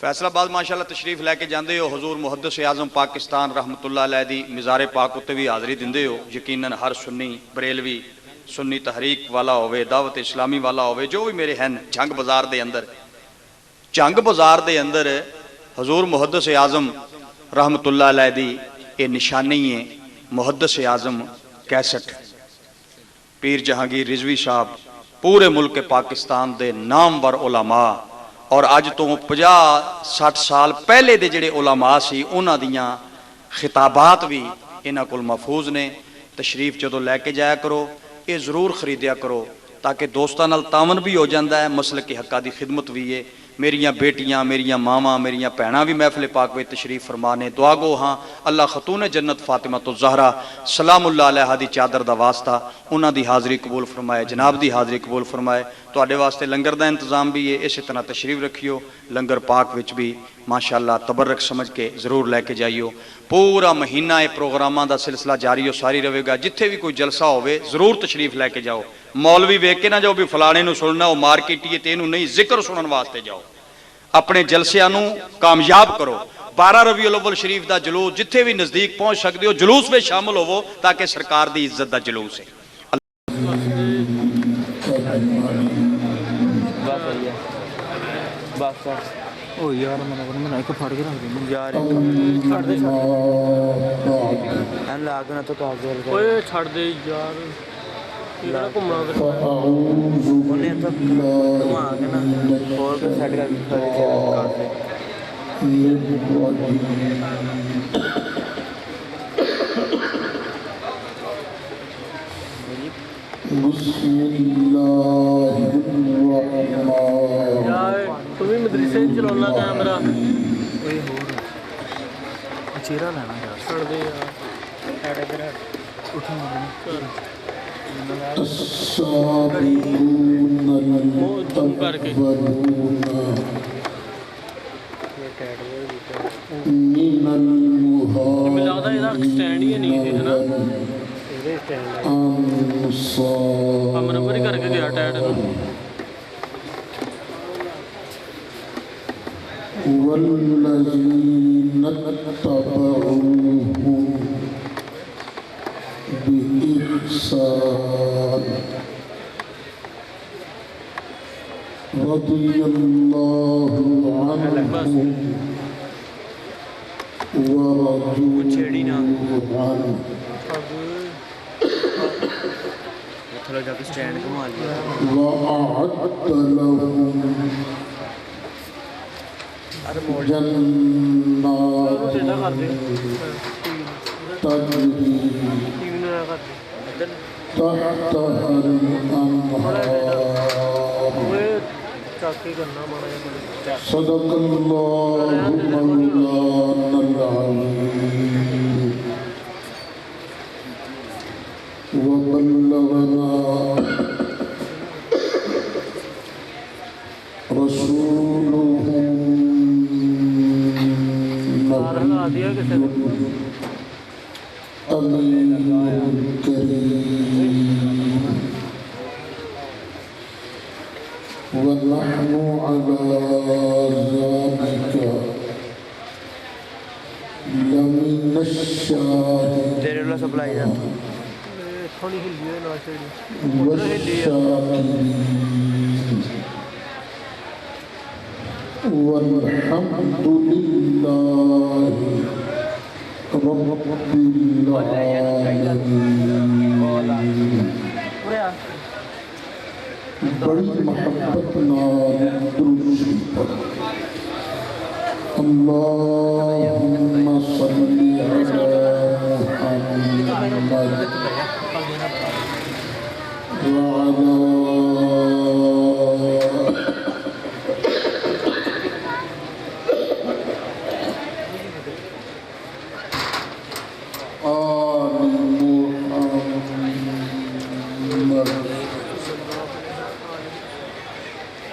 فیصل آباد ماشاءاللہ تشریف لے کے جاندے ہو، حضور محدث اعظم پاکستان رحمت اللہ علیہ دی مزار پاک اتنے بھی حاضری دیندے ہو۔ یقیناً ہر سنی بریلوی سنی تحریک والا ہوئے، دعوت اسلامی والا ہوئے، جو بھی میرے ہیں جنگ بازار دے اندر حضور محدث اعظم رحمت اللہ علیہ دی یہ نشانی ہے۔ محدث اعظم کیسٹ پیر جہانگیر رضوی صاحب پورے ملک پاکستان دے نامور علماء اور اج تو 50-60 سال پہلے دے جڑے علماء سی انہاں دیاں خطابات بھی انہاں کول محفوظ نے۔ تشریف جدو لے کے جایا کرو، یہ ضرور خریدیا کرو تاکہ دوستاں نال تعاون بھی ہو جاندہ ہے، مسلک حقہ دی خدمت بھی ہے۔ میریاں بیٹیاں، میریاں ماواں، میریاں بہناں بھی محفل پاک میں تشریف فرمانے۔ دعا گو ہاں اللہ خاتون جنت فاطمہ الزہرا سلام اللہ علیہ دی چادر دا واسطہ انہاں دی حاضری قبول فرمائے، جناب دی حاضری قبول فرمائے۔ تو آڈے واسطے لنگر دا انتظام بھی ہے، اسی طرح تشریف رکھیو۔ لنگر پاک وچ بھی ماشاءاللہ تبرک سمجھ کے ضرور لے کے جائیو۔ پورا مہینہ پروگراماں دا سلسلہ جاری و ساری رہے گا۔ جتھے بھی کوئی جلسہ ہوئے ضرور تشریف لے کے جاؤ۔ مولوی ویکھ کے نہ جاؤ بھی فلانے نو سننا وہ مارکیٹی تے انہوں نہیں، ذکر سنن واسطے جاؤ۔ اپنے جلسیاں نو کامیاب کرو۔ 12 ربیع الاول شریف دا جلوس جتھے بھی نزدیک پہنچ سکتے ہو جلوس میں شامل ہوو تاکہ سرکار دی عزت دا جلوس ہے۔ او یار میں ایک پھڑ کے رکھ دوں یار چھڑ دے این لاگ نہ تو کاغذ اوئے چھڑ دے یار یہ نہ گھومنا پھر اونے تو گھما کے نا اور کے سیٹ کر دے بسم اللہ الرحمن یار تو بھی مدرسے چلانا کیمرہ کوئی ہور چہرہ لینا یار چھڑ دے یار ایڈ ادھر اٹھا مگر وہ جم کر کے مجھے لگتا ہے ادھر سٹینڈ ہی نہیں تھی ہے نا ہم نمبر ہی کر کے گیا ٹیڈ والذین اتبعوه بإحسان رضی اللہ عنہم ورضوا عنہ تھوڑا جا کے سٹینڈ گھما لیا وأعد لهم جنات تجری تحتها الأنهار صدق اللہ مولانا العظیم وبلغنا رسوله النبي الكريم ونحن على ذلك لمن الشاهدين والشاكرين والحمد لله رب العالمين بڑی محبت نال درود پڑھ اللہم صلی علی محمد وعلی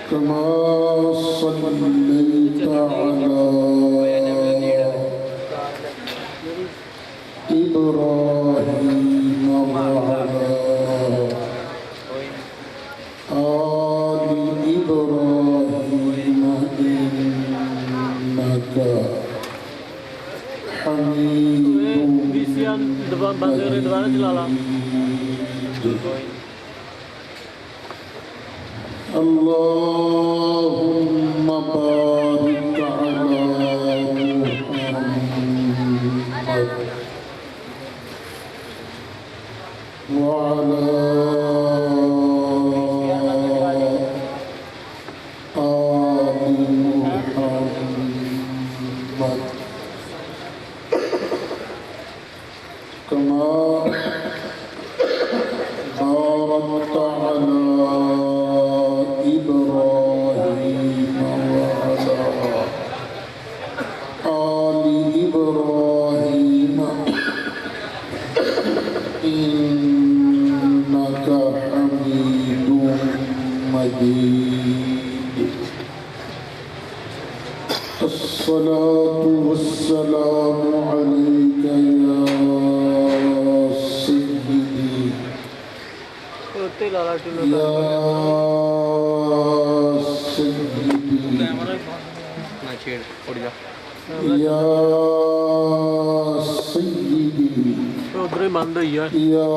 كما صليت على حميد بند کرے دوبارہ چلا لا اللهم بارك على محمد وعلى آل محمد كما باركت على إبراهيم وعلى آل إبراهيم إنك حميد مجيد الصلاة والسلام عليك يا سيدي لالا ٹولو يا سيدي نہ چھیڑ اڑ جا يا سيدي ادھر ہی بند ہوئی ہے يا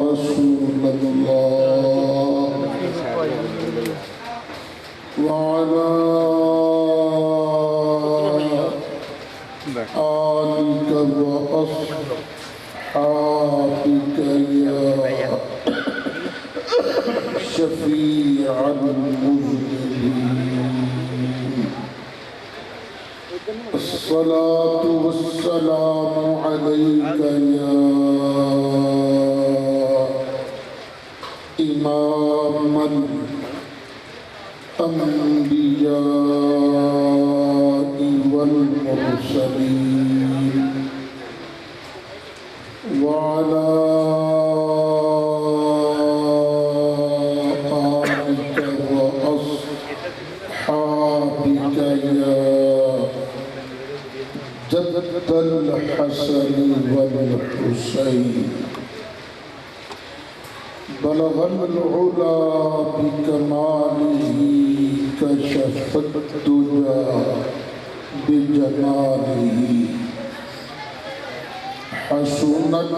رسول الله وعلى آلك وأصحابك يا شفيع المذنبين الصلاة والسلام عليك يا إمام الأنبياء والمرسلين وعلى آلك وأصحابك يا جد الحسن والحسين بلغ العلا بكماله كشف الدجى بجماله حسنت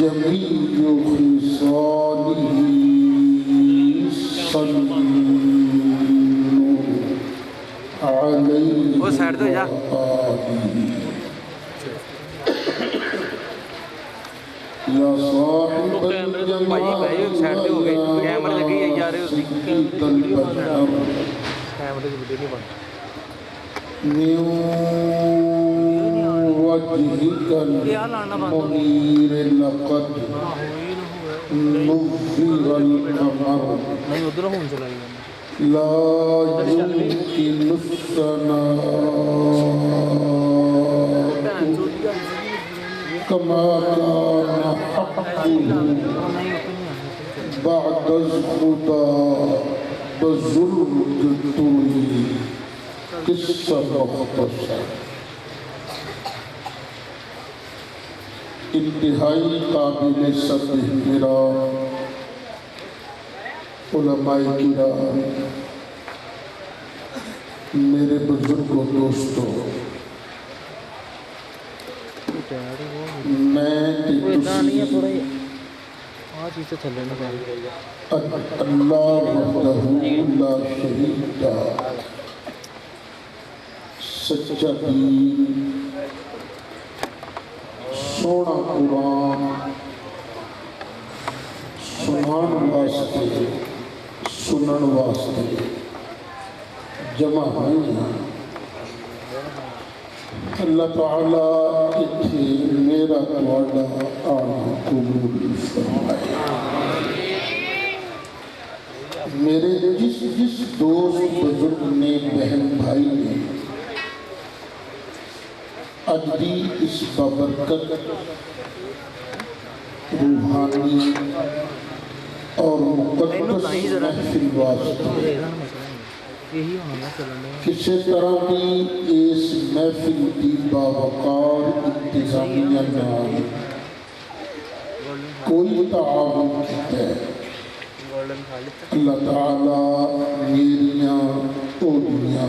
جميع خصاله صلوا عليه وآله يا صاحب الجمال يا سيد البشر من وجهك المنير لقد نظر القمر لا يمكن الثناء كما كان حقه بعد الخدا بظلم الطوي قصة مختصر انتہائی قابل صد احترام علماء کرام میرے بزرگوں دوستوں میں اللہ وحدہ لا شریک سچا دین سونا قرآن سنان واسطے سنن واسطے جمع ہوئی ہیں اللہ تعالیٰ اتھے میرا توڑا آنا قبول فرمائے میرے جس دوست بزرگ نے بہن بھائی نے اجدی اس بابرکت روحانی اور مقدس محفل واسطے کسی طرح کی اس محفل کی باوقار انتظامیہ نام کوئی تعاون ہے اللہ تعالیٰ میریاں اولیاں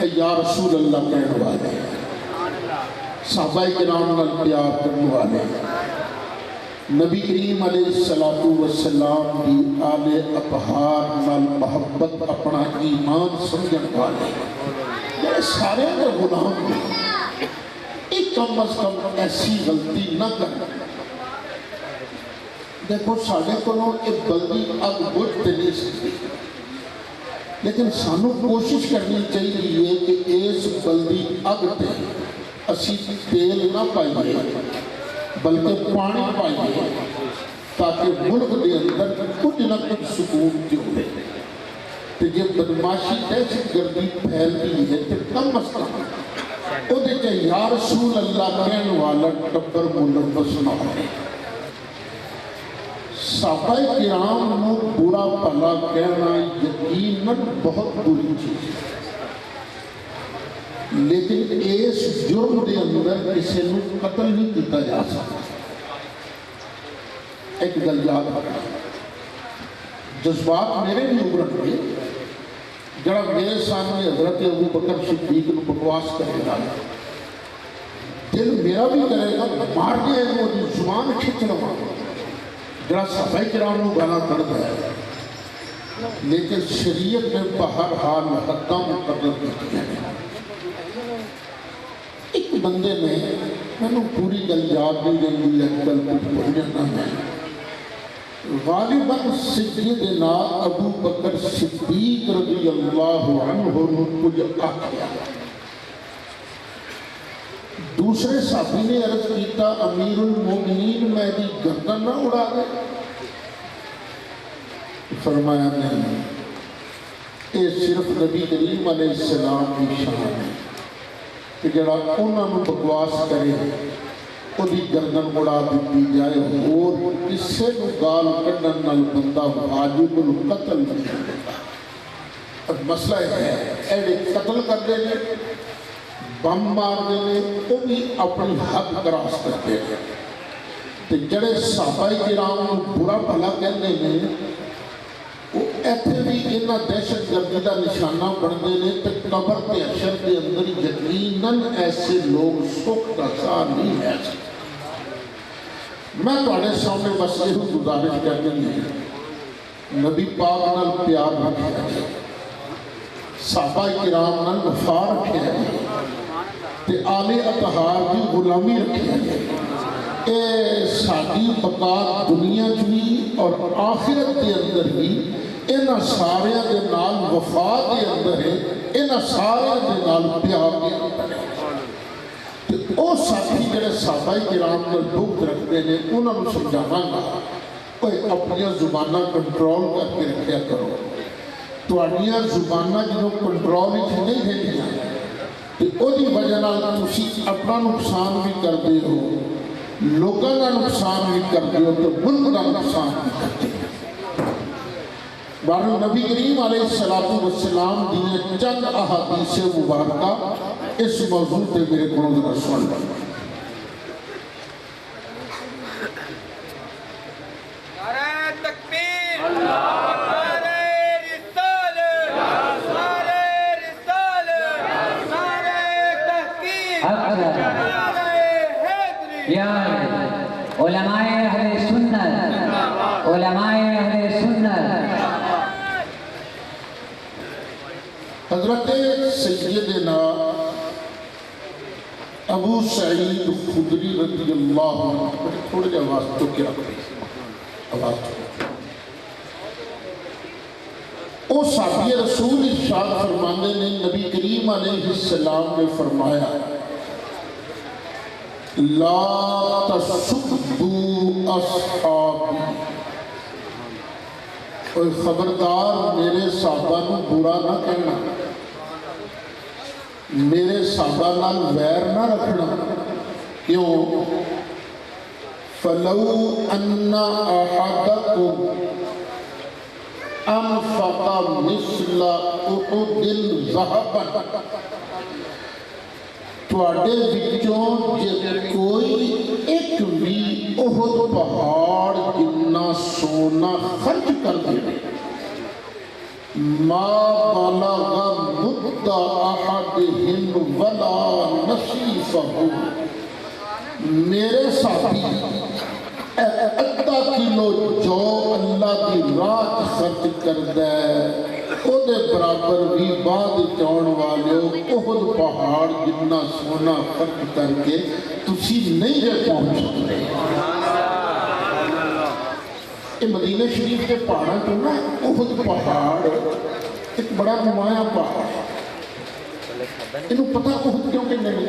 اے یا رسول اللہ کہنے والے، صحابہ کرام نال پیار کرنے والے، نبی کریم علیہ السلام دی آل اطہار نال محبت اپنا ایمان سمجھن والے، یہ سارے کے غلام ہیں، ایک کم از کم ایسی غلطی نہ کریں۔ دیکھو ساڑھے کو ایک بلدی اگ بجھ تے نہیں سکتی، لیکن سانو کوشش کرنی چاہیے کہ اس بلدی اگ تے اسی تیل نہ پائیے بلکہ پانی پائیے تاکہ ملک دے اندر کچھ نہ کچھ سکون کی ہوئے۔ تو یہ بدماشی دہشت گردی پھیلتی ہے تو کم از کم وہ دیکھیں یا رسول اللہ کہنے والا ٹبر ملوث نہ ہو۔ صحابہ کرام نو برا بھلا کہنا یقیناً بہت بری چیز ہے، لیکن اس جرم دے اندر کسی نو قتل نہیں کیتا جا سکتا۔ ایک گل یاد رکھنا، جذبات میرے بھی ابھرن گے، جڑا میرے سامنے حضرت ابو بکر صدیق نو بکواس کرے گا، دل میرا بھی کرے گا مار دے وہ زبان کھچ لوا، جڑا صحابہ کرام نو گانا کرتا ہے، لیکن شریعت میں بہرحال حداں مقرر کی ہیں۔ ایک بندے نے میں نے پوری گل یاد نہیں رہی ہے، گل کچھ بھول جانا ہے، غالباً سیدنا ابو بکر صدیق رضی اللہ عنہ نے کچھ آخیا، دوسرے صحابی نے عرض کیتا امیر المومنین میں دی گردن نہ اڑا دے، فرمایا نہیں، یہ صرف نبی کریم علیہ السلام کی شان ہے کہ جڑا انہاں نو بکواس کرے وہ دی گردن اڑا دیتی جائے، اور کسے نو گال کڈن نال بندہ واجب القتل نہیں ہوتا۔ اب مسئلہ ہے ایڈے قتل کر دینے، بم مار دینے، وہ بھی اپنی حد کراس کرتے ہیں۔ تو جڑے صحابہ کرام نو برا بھلا کہندے نے، وہ ایتھے بھی انہاں دہشت گردی دا نشانہ بنتے ہیں، تو قبر تے حشر کے اندر یقیناً ایسے لوگ سکھ کا سا نہیں ہے۔ میں تھوڑے سامنے بس یہ گزارش کرنی ہے، نبی پاک نال پیار رکھے جائے، صحابہ کرام نال وفا رکھے جائے، تے آل اطہار کی غلامی رکھی جائے۔ اے ساری بقا دنیا بھی اور آخرت کے اندر بھی انہاں سارے دے نال وفا کے اندر ہے، انہاں سارے دے نال پیار کے اندر ہے۔ او ساتھی جڑے صحابہ کرام نے بغض رکھتے ہیں انہاں نو سمجھانا گا کوئی اپنی زبانہ کنٹرول کر کے رکھیا کرو، تواڈیاں زبانہ جنہوں کنٹرول وچ نہیں رہندیاں تے او دی وجہ نال تسی اپنا نقصان بھی کردے ہو، لوگاں دا نقصان بھی کردے ہو، تو ملک دا نقصان بھی کردے ہو۔ بارو نبی کریم علیہ السلام دینے چند احادیث مبارکہ اس موضوع پہ میرے کو ذرا سن لو۔ نعرہ تکبیر، نعرہ رسالت، نعرہ رسالت، نعرہ تحقیق، نعرہ حیدری۔ یا علماء اہل سنت، علماء اہل سنت، حضرت سیدنا ابو سعید خدری رضی اللہ عنہ، تھوڑے جا آواز تو کیا آواز تو او صحابی رسول ارشاد فرمانے نے، نبی کریم علیہ السلام نے فرمایا لا تسبوا اصحابی، کوئی خبردار میرے صحابہ نو برا نہ کہنا، میرے صحابہ نال ویر نہ رکھنا، کیوں؟ فَلَوْ أَنَّ أَحَدَكُمْ أَنفَقَ مِثْلَ أُحُدٍ ذَهَبًا، تواڈے وچوں جے کوئی ایک بھی احد پہاڑ جتنا سونا خرچ کر دے ما بلغ مد احدہم ولا نصیفہ، میرے ساتھی ادھا کلو جو اللہ دی راہ خرچ کردہ ہے او دے برابر بھی بعد چون والے احد پہاڑ جتنا سونا خرچ کر کے تسی نہیں جے پہنچ سکتے۔ یہ مدینہ شریف کے پہاڑا تو نا احد پہاڑ ایک بڑا نمایاں پہاڑ ہے، انہوں پتہ احد کیوں کہ نہیں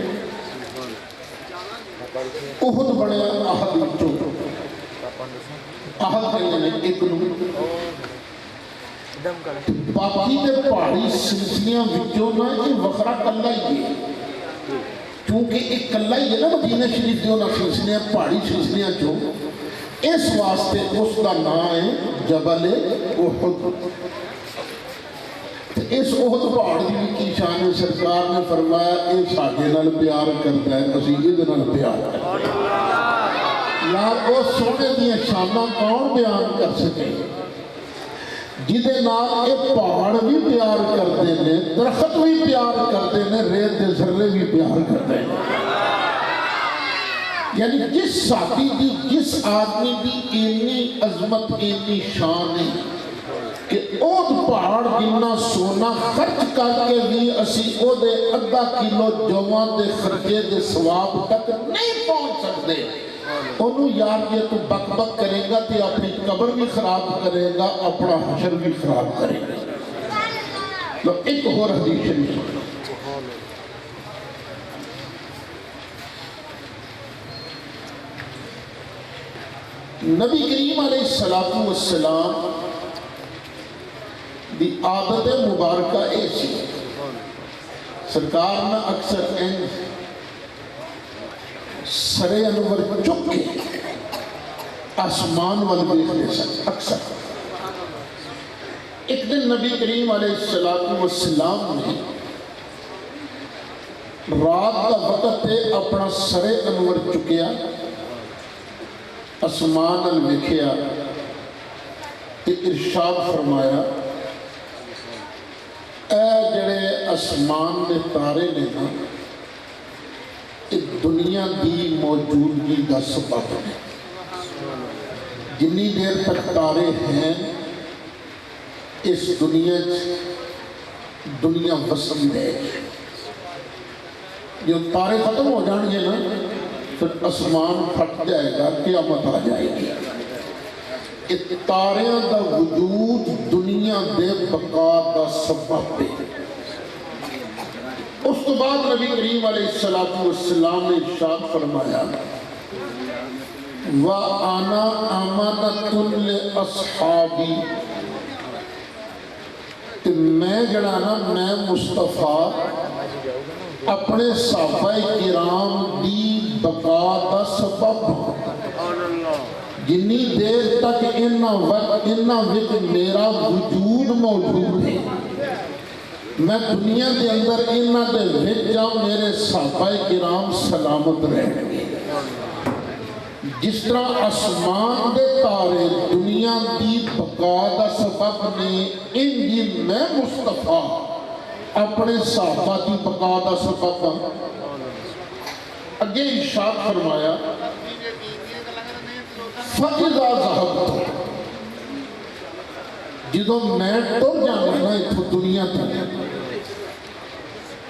احد بڑے احد وچوں احد کہنے ایک نو باقی دے پہاڑی سلسلیاں وچوں نا یہ وخرا کلا ہی ہے، کیونکہ ایک کلا ہی ہے نا مدینہ شریف جو نا سلسلیاں پہاڑی سلسلیاں جو اس واسطے اس کا نام ہے جبل احد۔ اس احد پہاڑ دی کی شان سرکار نے فرمایا اے ساڈے نال پیار کرتا ہے اسی یہ نال پیار کرتے ہیں۔ یار وہ سونے دی شاناں کون بیان کر سکے جدے نال اے پہاڑ بھی پیار کرتے ہیں، درخت بھی پیار کرتے ہیں، ریت دے ذرے بھی پیار کرتے ہیں۔ یعنی جس ساتھی دی جس آدمی دی اینی عظمت اینی شان ہے کہ اود پہاڑ جنہ سونا خرچ کر کے بھی اسی او دے ادھا کلو جوان دے خرچے دے ثواب تک نہیں پہنچ سکتے، انہوں یار یہ تو بک بک کرے گا تو اپنی قبر بھی خراب کرے گا، اپنا حشر بھی خراب کرے گا۔ تو ایک اور حدیث شریف نبی کریم علیہ السلام دی عادت مبارکہ ایسی سرکار نے اکثر سر انور چک کے آسمان والے سن اکثر۔ ایک دن نبی کریم علیہ السلام نے رات کا وقت اپنا سر انور چکیا، آسمان ویکھیا تے ارشاد فرمایا اے جڑے آسمان دے تارے نے نا یہ دنیا دی موجودگی دا سبب ہے، جنی دیر تک تارے ہیں اس دنیا وسم ہے، جو تارے ختم ہو جان گے نا پھر آسمان پھٹ جائے گا، قیامت آ جائے گی۔ تاریاں دا وجود دنیا دے بقا دا سبب ہے۔ اس تو بعد نبی کریم علیہ السلام نے ارشاد فرمایا وَأَنَا أَمَنَةٌ لِأَصْحَابِي، کہ میں جڑانا میں مصطفیٰ اپنے صحابہ کرام دی بقا دا سبب جنی دیر تک انہاں وقت میرا وجود موجود ہے، میں دنیا دے اندر انہاں دے وچ جاؤں میرے صحابہ کرام سلامت رہیں گے۔ جس طرح آسمان دے تارے دنیا دی بقا دا سبب نے، انجی میں مصطفیٰ اپنے صحابہ دی بقا دا سبب اگے ارشاد فرمایا فَإِذَا ذَهَبْتُ، جدوں میں ٹر جانا نا اتھو دنیا تک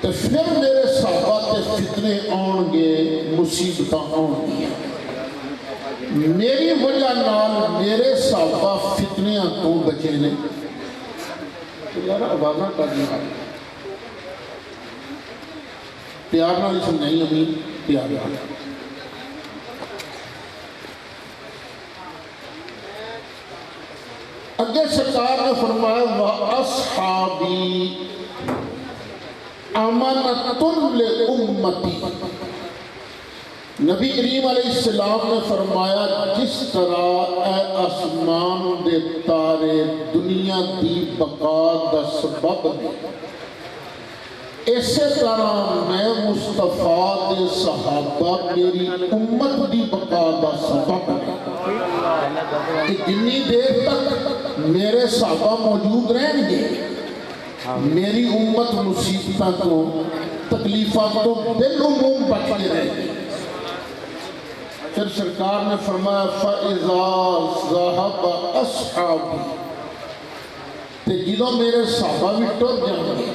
تو پھر میرے صحابہ تے فتنے آن گے، مصیبتاں آن گیا، میری وجہ نال میرے صحابہ فتنیاں تو بچے نے۔ تو یار آوازاں کر دیا پیار نال سمجھائیں امین، پیار نال۔ اگے سرکار نے فرمایا وَأَصْحَابِي أَمَنَةٌ لِأُمَّتِي، نبی کریم علیہ السلام نے فرمایا جس طرح اے آسمان دے تارے دنیا دی بقا دا سبب نے، اسی طرح میں مصطفیٰ دے صحابہ میری امت دی بقا دا سبب ہے کہ جنی دیر تک میرے صحابہ موجود رہیں گے، میری امت مصیبتوں کو تکلیفات کو بالعموم بچ کے رہے گی۔ پھر سرکار نے فرمایا فَإِذَا ذَهَبَ أَصْحَابِي، تے جدوں میرے صحابہ بھی ٹر جائیں گے،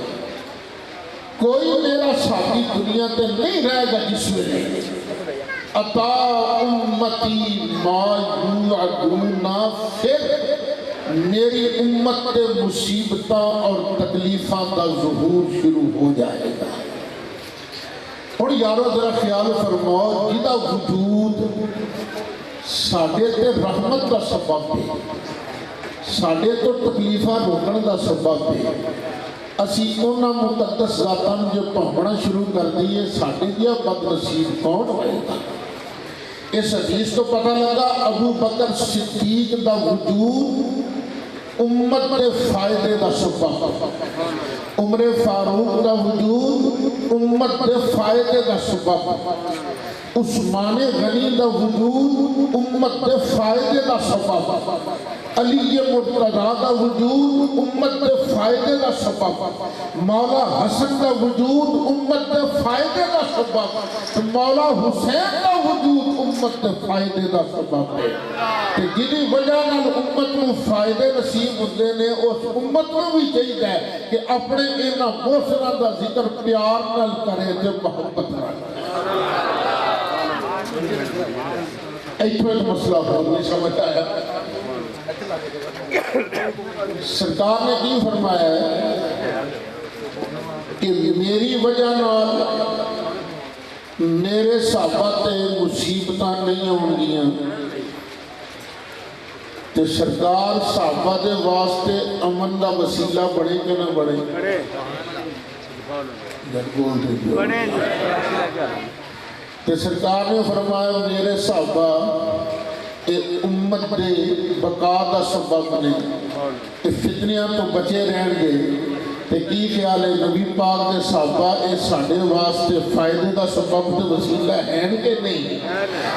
کوئی میرا صحابی دنیا تے نہیں رہے گا جس ویلے عطا امتی ما یوعدون، پھر میری امت تے مصیبتاں اور تکلیفاں کا ظہور شروع ہو جائے گا۔ اور یارو ذرا خیال فرماؤ، جدا وجود ساڈے تے رحمت کا سبب ہے، ساڈے تو تکلیفاں روکن کا سبب ہے، اسی انہاں مقدس ذاتاں جو پاؤنا شروع کر دیئے، ساڈے دیا بد نصیب کون ہوئے گا؟ اس حدیث تو پتہ لگا ابو بکر صدیق دا وجود امت کے فائدے دا سبب، عمر فاروق دا وجود امت کے فائدے دا سبب، عثمان غنی دا وجود امت کے فائدے دا سبب، علی مرتضیٰ دا وجود امت کے فائدے دا سبب، مولا حسن دا وجود امت کے فائدے دا سبب، مولا حسین دا وجود امت کے فائدے دا سبب ہے کہ جنہی وجہ نال امت کو فائدے نصیب ہوتے نے، اس امت کو بھی چاہیے ہے کہ اپنے انہاں محسناں دا ذکر پیار نال کرے تے محبت نال۔ ایتھے مسئلہ ہو نہیں سمجھ آیا۔ سرکار نے کی فرمایا ہے کہ میری وجہ نال میرے صحابہ تے مصیبتاں نہیں ہوں گیاں، تے سرکار صحابہ دے واسطے امن دا وسیلہ بڑے کہ نہ بڑے؟ تے سرکار نے فرمایا میرے صحابہ امت دے بقا دا سبب نے، تے فتنیاں تو بچے رہن گے، تے کی خیال ہے نبی پاک دے صحابہ اے ساڑھے واسطے فائدے دا سبب تے وسیلہ ہیں کہ نہیں؟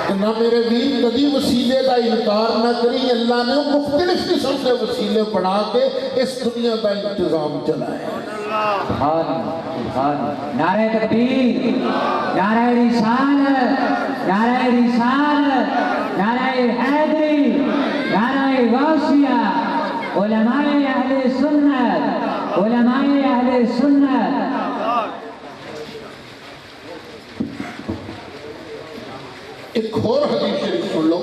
کہ نہ میرے ویر کدی وسیلے دا انکار نہ کری، اللہ نے مختلف قسم کے وسیلے بنا کے اس دنیا دا انتظام چلائے۔ نعرہ تکبیر، نعرہ رسالت، نعرہ رسالت، نعرہ حیدری، نعرہ غوثیہ، علماء اہل سنت، علماء اہل سنت۔ ایک اور حدیث شریف سن لو،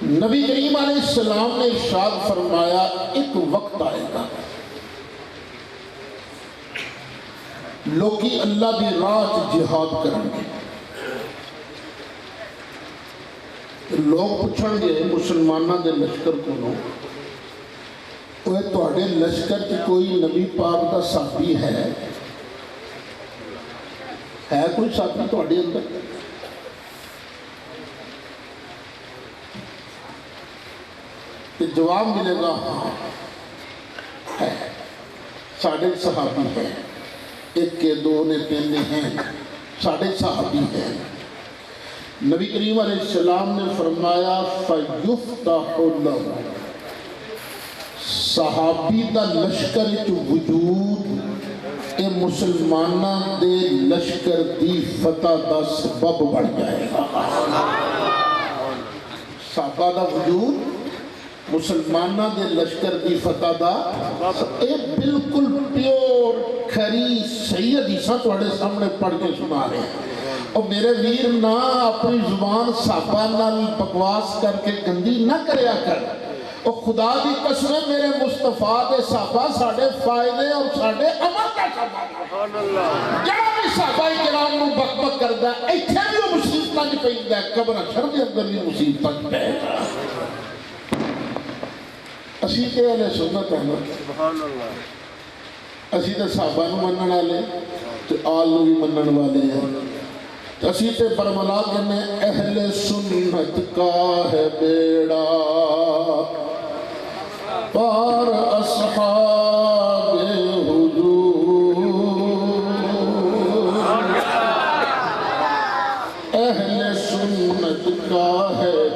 نبی کریم علیہ السلام نے ارشاد فرمایا ایک وقت آئے گا لوگی اللہ دی راہ جہاد کریں گے، لوگ پوچھیں گے مسلمانہ دے لشکر کو لو، وہ تواڈے لشکر کی کوئی نبی پاک دا صحابی ہے کوئی صحابی تواڈے اندر؟ کہ جواب ملے گا ہاں ہے، ساڑھے صحابی ہیں، ایک کے دو نے تین نے ہیں، ساڑھے صحابی ہیں۔ نبی کریم علیہ السلام نے فرمایا فَيُفْتَحُ لَهُ، صحابی دا لشکر جو وجود اے مسلمانہ دے لشکر دی فتح دا سبب بڑھ جائے گا۔ صحابہ دا وجود مسلمانہ دے لشکر دی فتح دا اے بالکل پیور کھری صحیح حدیثاں تواڈے سامنے پڑھ کے سنا رہے ہیں، اور میرے ویر نہ اپنی زبان صحابہ نال بکواس کر کے گندی نہ کریا کر، اور خدا دی قسم میرے مصطفیٰ دے صحابہ ساڑھے فائدے اور ساڑھے عمل کا سبب جڑا بھی صحابہ کرام نو بک بک کردہ ایتھے بھی وہ مصیبتاں جی پہندہ ہے، قبر اچھر دے اندر بھی مصیبتاں جی پہندہ ہے۔ اسی تے اہل سنت احمد، اسی تے صحابہ نو منن والے تے آل نو بھی منن والے ہیں، اسی تے برملا کہنے اہل سنت کا ہے بیڑا پار اصحاب حضور، اہل سنت کا ہے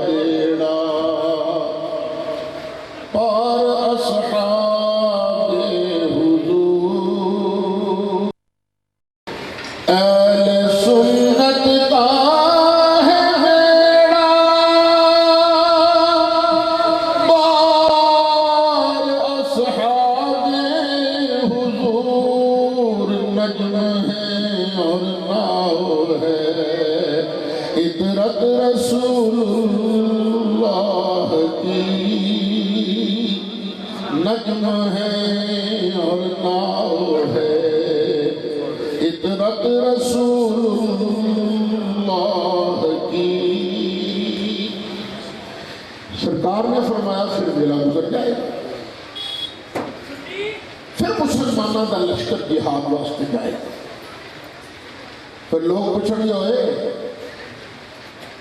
نجم ہے اور ناؤ ہے، عطرت رسول اللہ کی، نجم ہے اور ناؤ ہے، عطرت رسول اللہ کی۔ سرکار نے فرمایا پھر بیڑا گزر جائے، پھر مسلمانوں کا لشکر جہاد واسطے جائے۔ پھر لوگ پوچھن گے ہوئے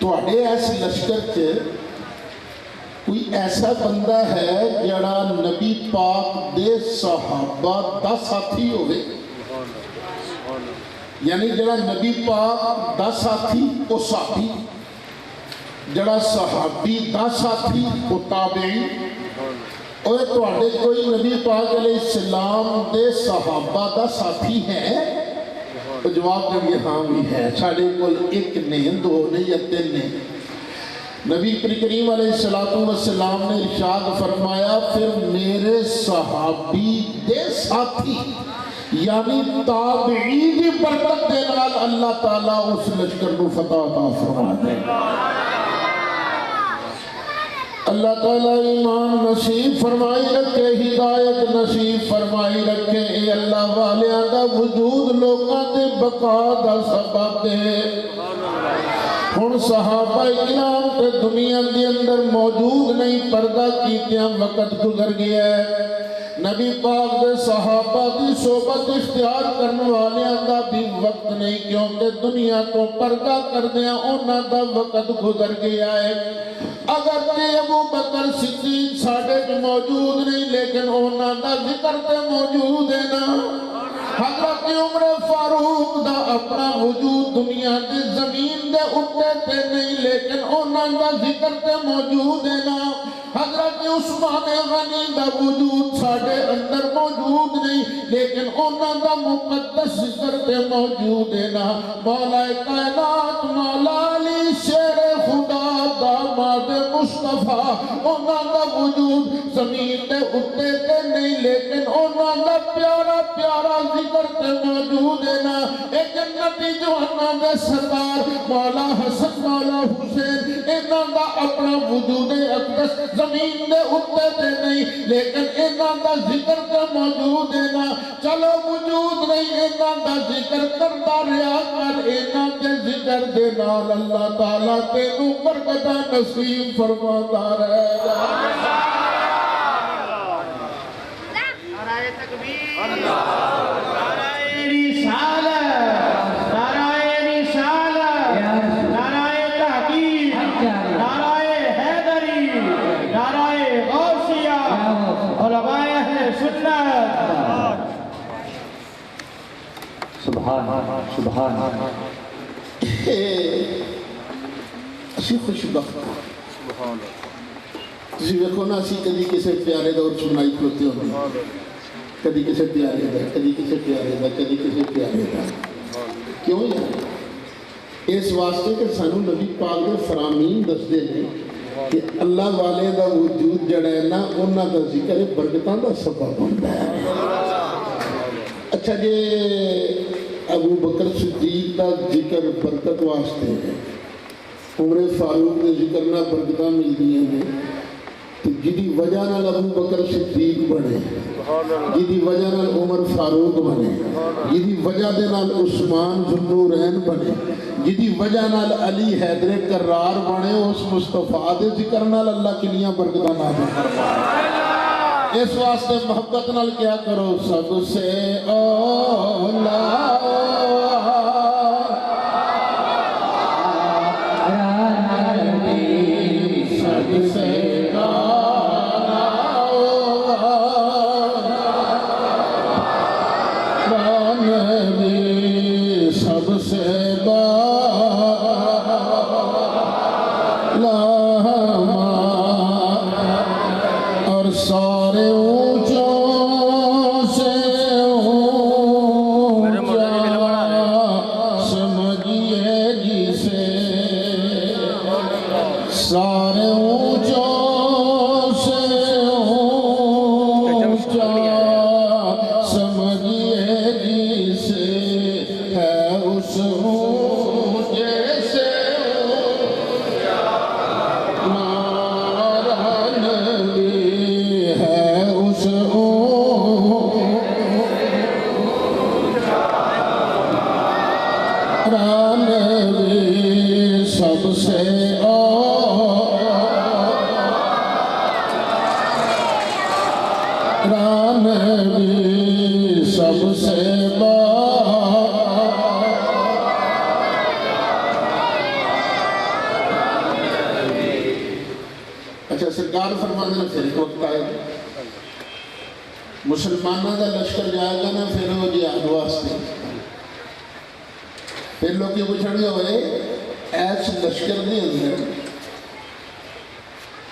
تواڈے اس لشکر سے کوئی ایسا بندہ ہے جڑا نبی پاک دے صحابہ دا ساتھی ہوئے، یعنی جڑا نبی پاک دا ساتھی او صحابی، جڑا صحابی دا ساتھی او تابعی۔ اوے تواڈے کوئی نبی پاک علیہ السلام دے صحابہ دا ساتھی ہے؟ تو جواب دیں گے ہاں بھی ہے، ساڑھے کل ایک نے، دو نے یا تین نے۔ نبی کریم علیہ السلام نے ارشاد فرمایا پھر میرے صحابی دے ساتھی یعنی تابعی کی برکت دے نال اللہ تعالیٰ اس لشکر کو فتح عطا فرما دے۔ اللہ تعالیٰ ایمان نصیب فرمائی رکھے، ہدایت نصیب فرمائی رکھے، اے اللہ والیاں دا وجود لوکاں دے بقا دا سبب دے۔ ہن صحابہ کرام تے دنیا دے اندر موجود نہیں، پردہ کیتیاں وقت گزر گیا ہے۔ نبی پاک دے صحابہ دی صحبت اختیار کرنے والیاں دا بھی وقت نہیں، کیونکہ دنیا تو پردہ کردیاں انہاں دا وقت گزر گیا ہے۔ اگر کہ ابو بکر صدیق ساڑھے جو موجود نہیں، لیکن انہاں دا ذکر تے موجود ہے نا۔ حضرت عمر فاروق دا اپنا وجود دنیا دے زمین دے اٹھے تے نہیں، لیکن انہاں دا ذکر تے موجود ہے نا۔ حضرت عثمان غنی دا وجود ساڑھے اندر موجود نہیں، لیکن انہاں دا مقدس ذکر تے موجود ہے نا۔ مولا کائنات مولا علی شیر خدا داماد مصطفیٰ، انہاں دا وجود زمین دے اٹھے تے نہیں، لیکن انہاں دا پیارا پیارا ذکر تے موجود ہے نا۔ ایک جنتی جوانہ دے سردار مولا حسن مولا حسین، انہاں دا اپنا وجود اقدس زمین دے اٹھے تے نہیں، لیکن انہاں دا ذکر تے موجود ہے نا۔ چلو وجود نہیں، انہاں دا ذکر کرتا رہا کر، انہاں دے ذکر دے نال اللہ تعالیٰ تینوں برکتاں نصیب فرماتا رہے گا۔ نعرہ تکبیر، نعرہ رسالت، نعرہ رسالت، نعرہ تحقیق، نعرہ حیدری، نعرہ غوثیہ، علماء اہل سنت۔ سبحان سبحان اسی خوش بخت تسی ویکھو نا، اسی کدی کسے پیارے دا اور سنائی کھلوتے ہوئے، کدی کسے پیارے دا، کدی کسے پیارے دا، کدی کسے پیارے دا۔ کیوں یار؟ اس واسطے کہ سانو نبی پاک دے فرامین دس دے نے کہ اللہ والے دا وجود جڑا ہے نا، انہاں دا ذکر برکتاں دا سبب ہوتا ہے۔ اچھا جی ابو بکر صدیق دا ذکر برکت واسطے ہے، عمر فاروق دے ذکر نہ برکتاں مل دیئے ہیں، تو جدی وجہ نال ابو بکر صدیق بنے، جدی وجہ نال عمر فاروق بنے، جدی وجہ دے نال عثمان ذوالنورین بنے، جدی وجہ نال علی حیدر کرار بنے، اس مصطفیٰ دے ذکر نال اللہ کلیاں برکتاں نازل فرمائے۔ اس واسطے محبت نال کیا کرو، سب سے اولا سب سے سب سے اور سارے اونچوں سے اونچا سمجھئے جسے، سارے اونچوں سے اونچا سمجھئے جسے، بھی سب سے اچھا سرکار فرماتے ہیں پھر ایک وقت آئے مسلمانوں کا لشکر جائے گا نا پھر وہ جہاد واسطے پھر لوگ یہ پوچھیں گے ہوئے ایس لشکر کے اندر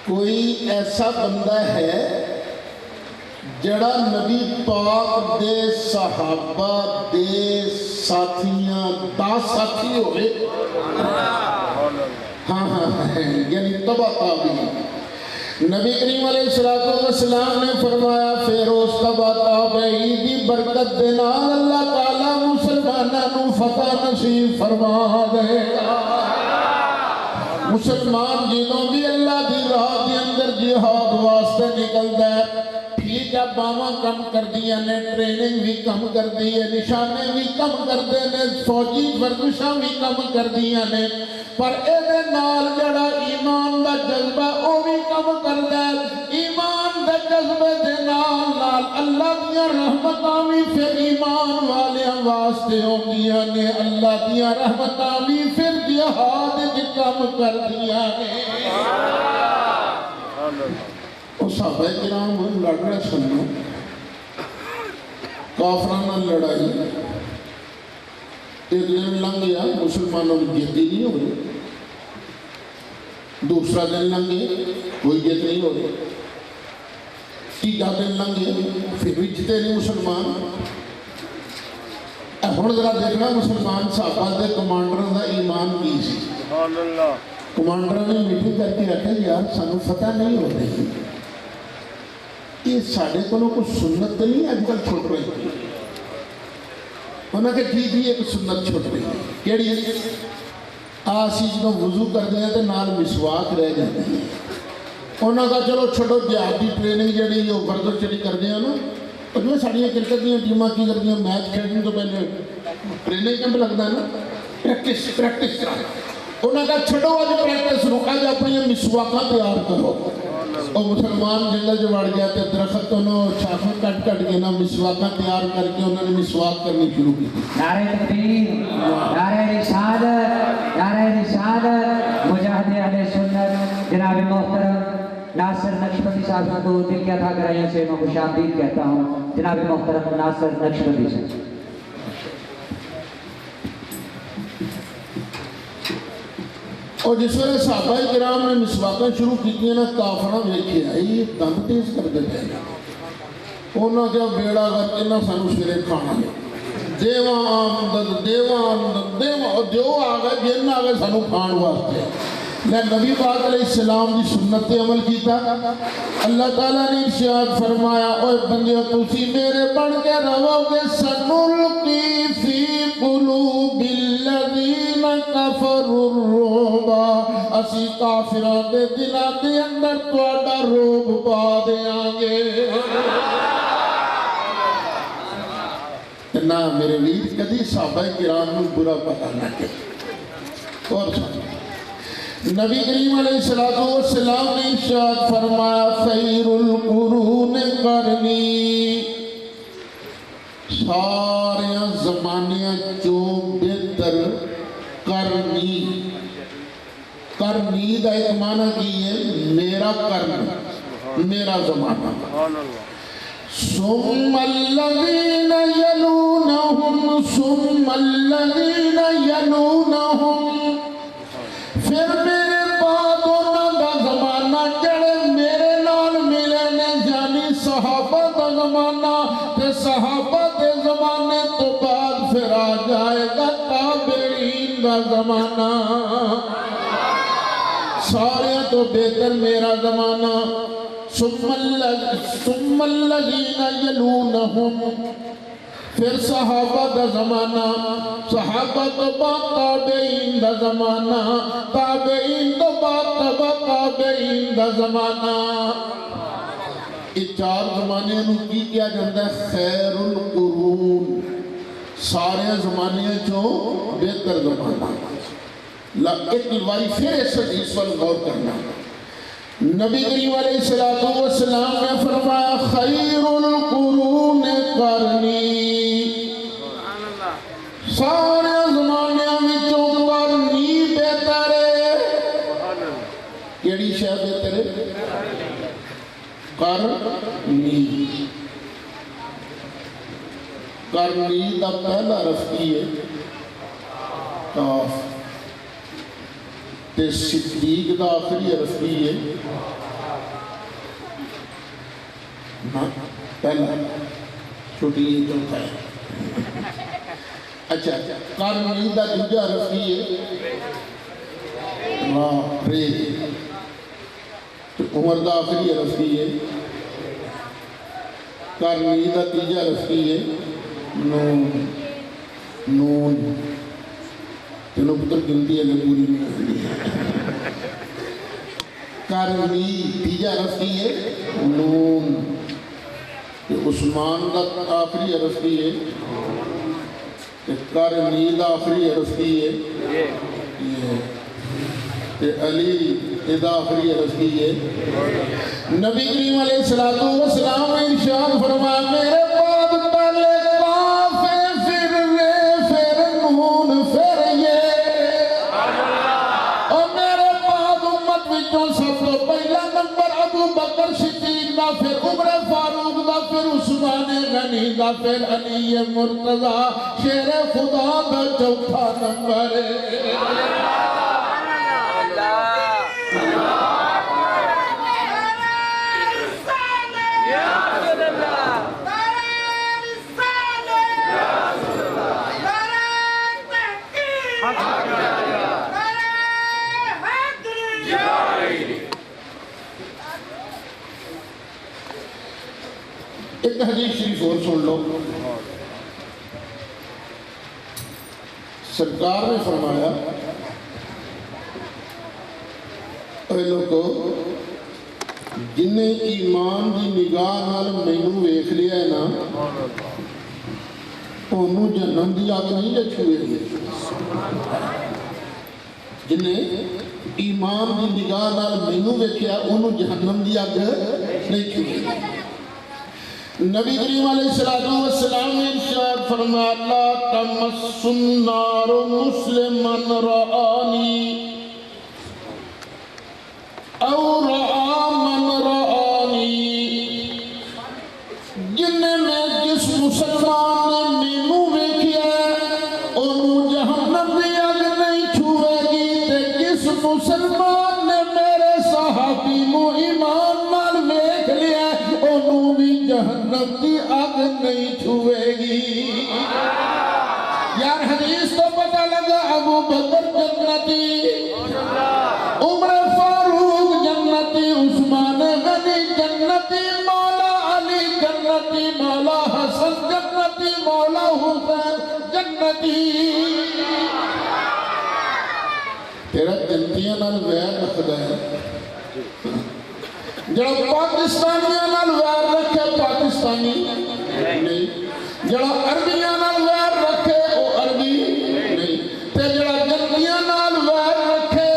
کوئی ایسا بندہ ہے جڑا نبی پاک دے صحابہ دے ساتھیاں دا ساتھی ہوئے ہاں یعنی تبا تابعین نبی کریم علیہ السلام نے فرمایا پھر اس تبا تابعین دی برکت دے نال اللہ تعالیٰ مسلمانوں فتح نصیب فرما دے گا مسلمان جنہوں بھی اللہ دی راہ دے اندر جہاد واسطے نکلتا ہے ٹھیک ہے باواں کم کر دیا نے ٹریننگ بھی کم کر دی ہے نشانے بھی کم کر دے نے فوجی ورزشاں بھی کم کر دیا نے پر اے نال جڑا ایمان دا جذبہ او بھی کم کر دے ایمان دا جذبے دے نال اللہ دیاں رحمتاں بھی پھر ایمان والے واسطے ہوندیاں نے اللہ دیاں رحمتاں بھی پھر جہاد وچ کم کر دیا نے وہ صحابہ کرام لڑ رہے سنو کافرانہ لڑائی ایک دن لنگ گیا مسلمانوں کی جیت نہیں ہو رہی دوسرا دن لنگ گیا کوئی جیت نہیں ہو رہی تیجا دن لنگ گیا پھر بھی جیتے نہیں مسلمان ہن ذرا دیکھنا مسلمان صحابہ دے کمانڈراں دا ایمان کی سی کمانڈراں نے میٹنگ کر کے رکھا یار سانو فتح نہیں ہو رہی یہ ساڑھے کو کچھ سنت نہیں آج کل چھوٹ رہی انہوں نے کہا جی ایک سنت چھوٹ رہی ہے کیڑی آسی جنہوں وضو کر دیا تو نال مسواک رہ جاتے ہیں انہوں نے کہا چلو چھوٹو جہادی ٹریننگ جڑی جو وردو چڑی کر دیا نا اور جو ساڑھیاں کرکٹ دیا ٹیمہ کی کر دیا میچ کھیلنے تو پہلے ٹریننگ کیمپ لگتا ہے نا پریکٹس کرا انہوں نے کہا چھوٹو آج پریکٹس رکا جا اپنی مسواکاں تیار کرو اور مسلمان جنگل جو بڑھ گیا تھے درخت انہوں شاخوں کٹ کے نا مسواکاں تیار کر کے انہوں نے مسواک کرنی شروع کی نعرہ تکبیر نعرہ رسالت مجاہد اہل سنت جناب محترم ناصر نقشبندی صاحب کو دل کیا تھا کرائیوں سے میں خوش آمدید کہتا ہوں جناب محترم ناصر نقشبندی صاحب اور جس وقت صحابہ کرام نے مسواکاں شروع کی نا کافراں ویکھے یہ دم تیز کر دیتے ہیں انہاں کیا بیڑا کر کے نہ سانو سرے کھانا ہے دیواں آمدد دیو آگئے جن آگئے سانو کھان واسطے نبی پاک علیہ السلام دی سنت پہ عمل کیتا اللہ تعالیٰ نے ارشاد فرمایا اوہ بندیو تسی میرے بڑھ کے رہو گے سنلقی فی قلوب الذین کفروا الرعب اسی کافروں دے دلوں دے اندر تہاڈا روب پا دیاں گے نہ میرے ویر کدی صحابہ کرام کو برا پتہ نہ کہ اور نبی کریم علیہ السلام نے ارشاد فرمایا خیر القرون قرنی سارے زمانے جو بہتر کرنی دا ایک معنی کی ہے میرا کرن میرا زمانہ ثم الذین یلونہم پھر میرے بعد انہوں کا زمانہ جڑے میرے نال ملے نے یعنی صحابہ کا زمانہ تے صحابہ کے زمانے تو بعد پھر آ جائے گا تابعین کا زمانہ سارے تو بہتر میرا زمانہ ثم الذین یلونہم پھر صحابہ دا زمانہ صحابہ تو بعد تابعین دا زمانہ تابعین تو بعد تابعین دا زمانہ یہ چار زمانے انہوں کی کیا جاندہ ہے خیر القرون سارے زمانے جو بہتر زمانہ ایک باری پھر اس حدیث پر غور کرنا نبی کریم علیہ السلام نے فرمایا خیر القرون قرنی، سارے زمانے وچوں قرنی بہتر ہے۔ کیڑی شے بہتر ہے؟ قرنی۔ قرنی دا پہلا رفعی ہے کاف، تے صدیق دا آخری رفعی ہے نا، پہلا چھوٹی یہ چوتھا ہے۔ اچھا قرنی دا دوجا رفعی ہے را رے، تو عمر دا آخری رفعی ہے۔ قرنی دا تیجا رفعی ہے نون، نون تینوں پتر گنتی ہے کہ پوری نہیں ہوئی ہے۔ قرنی تیجا رفعی ہے نون، عثمان دا آخری رفعی ہے، قرنی دا آخری رفعی ہے یہ، علی دا آخری رفعی ہے۔ نبی کریم علیہ السلام نے ارشاد فرمایا میرے بعد پہلے قاف ہے، پھر رے، پھر نون، پھر یہ، اور میرے بعد امت وچوں سب تو پہلا نمبر ابو بکر صدیق دا، پھر عمر فاروق دا، پھر عثمان غنی دا، پھر علی مرتضیٰ شیر خدا دا چوتھا نمبر ہے۔ ایک حدیث شریف اور سن لو، سرکار نے فرمایا اے لوگو جنہیں ایمان دی نگاہ نال مینوں ویکھ لیا ہے نا، انہوں جہنم دی آگ نہیں جا چھوئے گی۔ جنہیں ایمان دی نگاہ نال مینوں ویکھیا انہوں جہنم دی آگ نہیں چھوئے گی۔ نبی کریم علیہ السلام نے ارشاد فرمایا لا تمس النار مسلمن رآنی او رآ من رآنی، جنہیں میں جس مسلمان نے مینوں ویکھیا انہوں جہنم دی اگ نہیں چھوئے گی، تے جس مسلمان نے میرے صحابی نو ایمان نال ویکھ لیا انہوں بھی جہنم دی اگ نہیں چھوئے گی۔ یار حدیث تو پتہ لگا ابو بکر جنتی، عمر فاروق جنتی، عثمان غنی جنتی، مولا علی جنتی، مولا حسن جنتی، مولا حسین جنتی۔ تیرا جنتیاں نال ویر رکھدا ہے، جڑا پاکستانیاں نال ویر رکھے پاکستانی نہیں، جڑا عربیاں نال ویر رکھے وہ عربی نہیں، تے جڑا جنتیاں نال ویر رکھے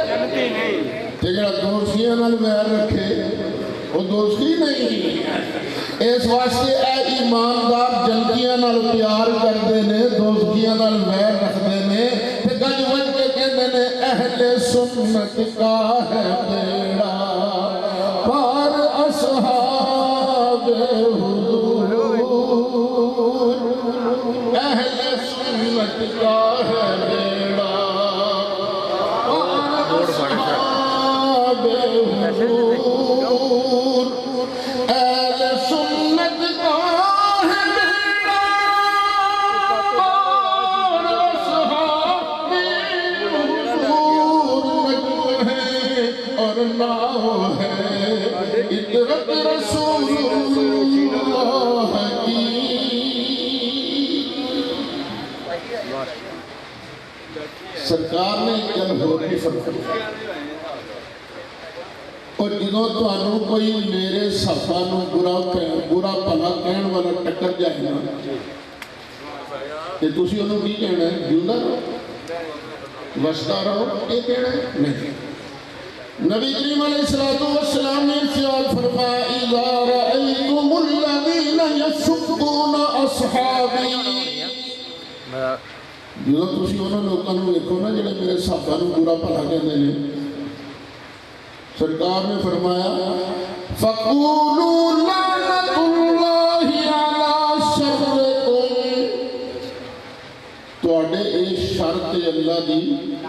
جنتی نہیں، تے جڑا دوستیاں نال ویر رکھے وہ دوستی نہیں۔ اس واسطے اے ایماندار جنتیاں نال پیار کردے نے، دوستیاں نال ویر رکھدے نے، تے گج وج کے کہندے نے اہل سنت کا ہے بیڑا پار اصحاب حضور، اہل سنت کا ہے بیڑا پار اصحاب حضور، اہل سنت کا ہے بیڑا پار اصحاب حضور، نجم ہے اور ناو ہے اطرت رسول اللہ کی۔ سرکار نے ایک گل ہور بھی فرمائی، اور جدوں تانوں کوئی میرے صحابہ نو برا بھلا کہن والا ٹکر جائے نا تے تسی انہوں کی کہنا ہے؟ جیوندا رہو، وسدا رہو، یہ کہنا ہے نہیں۔ نبی کریم علیہ السلام نے ارشاد فرمایا اذا رأيتم الذين يسبون اصحابي جو تسی انہاں لوکاں نوں ویکھو نا جڑے میرے صحابہ نوں برا بھلا کہندے نے سرکار نے فرمایا فقولوا لعنت اللہ علی شرکم تواڈے اس شر تے اللہ دی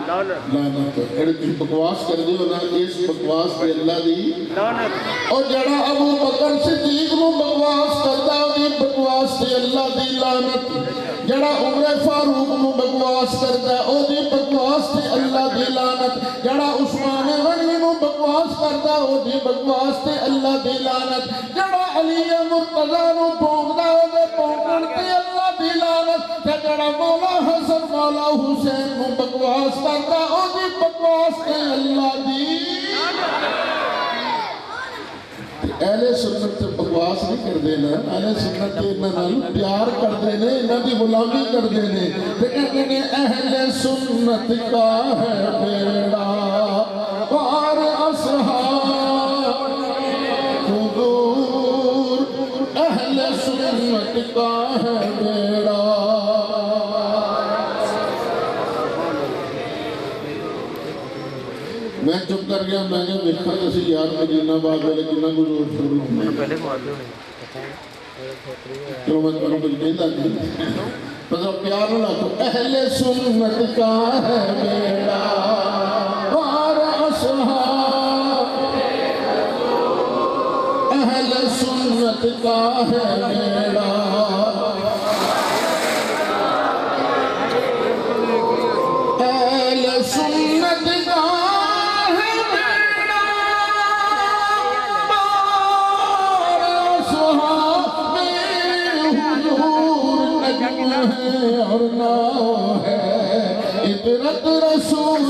لعنت اڑے تسی بکواس کر دیو نا اس بکواس تے اللہ دی لعنت اور جڑا ابو بکر صدیق نو بکواس کردا او دی بکواس تے اللہ دی لعنت جڑا عمر فاروق نو بکواس کردا او دی بکواس تے اللہ دی لعنت جڑا عثمان غنی نو بکواس کردا او دی بکواس تے اللہ دی لعنت جڑا علی مرتضی نو بھونکدا او دے بھونکن تے اللہ دی لعنت تے جڑا مولا حسن مولا حسین نو بکواس کردا او دی بکواس تے اللہ دی اہل سنت تے بکواس نہیں کر دینا اہل سنت تے انہاں نال پیار کر دینے انہاں دی غلامی کر دینے تے کہتے ہیں اہل سنت کا ہے بیڑا پار اصحاب حضور اہل سنت کا ہے بیڑا میں چپ کر گیا میں نے دیکھا اسی یار مدینہ آباد والے کتنا کچھ اور شروع پہلے چلو میں تمہیں کچھ نہیں تھا مطلب پیار نہ لاکھو اہل سنت کا ہے بیڑا پار اصحاب اہل سنت کا ہے بیڑا اہل سنت کا اور نام ہے عبرت رسول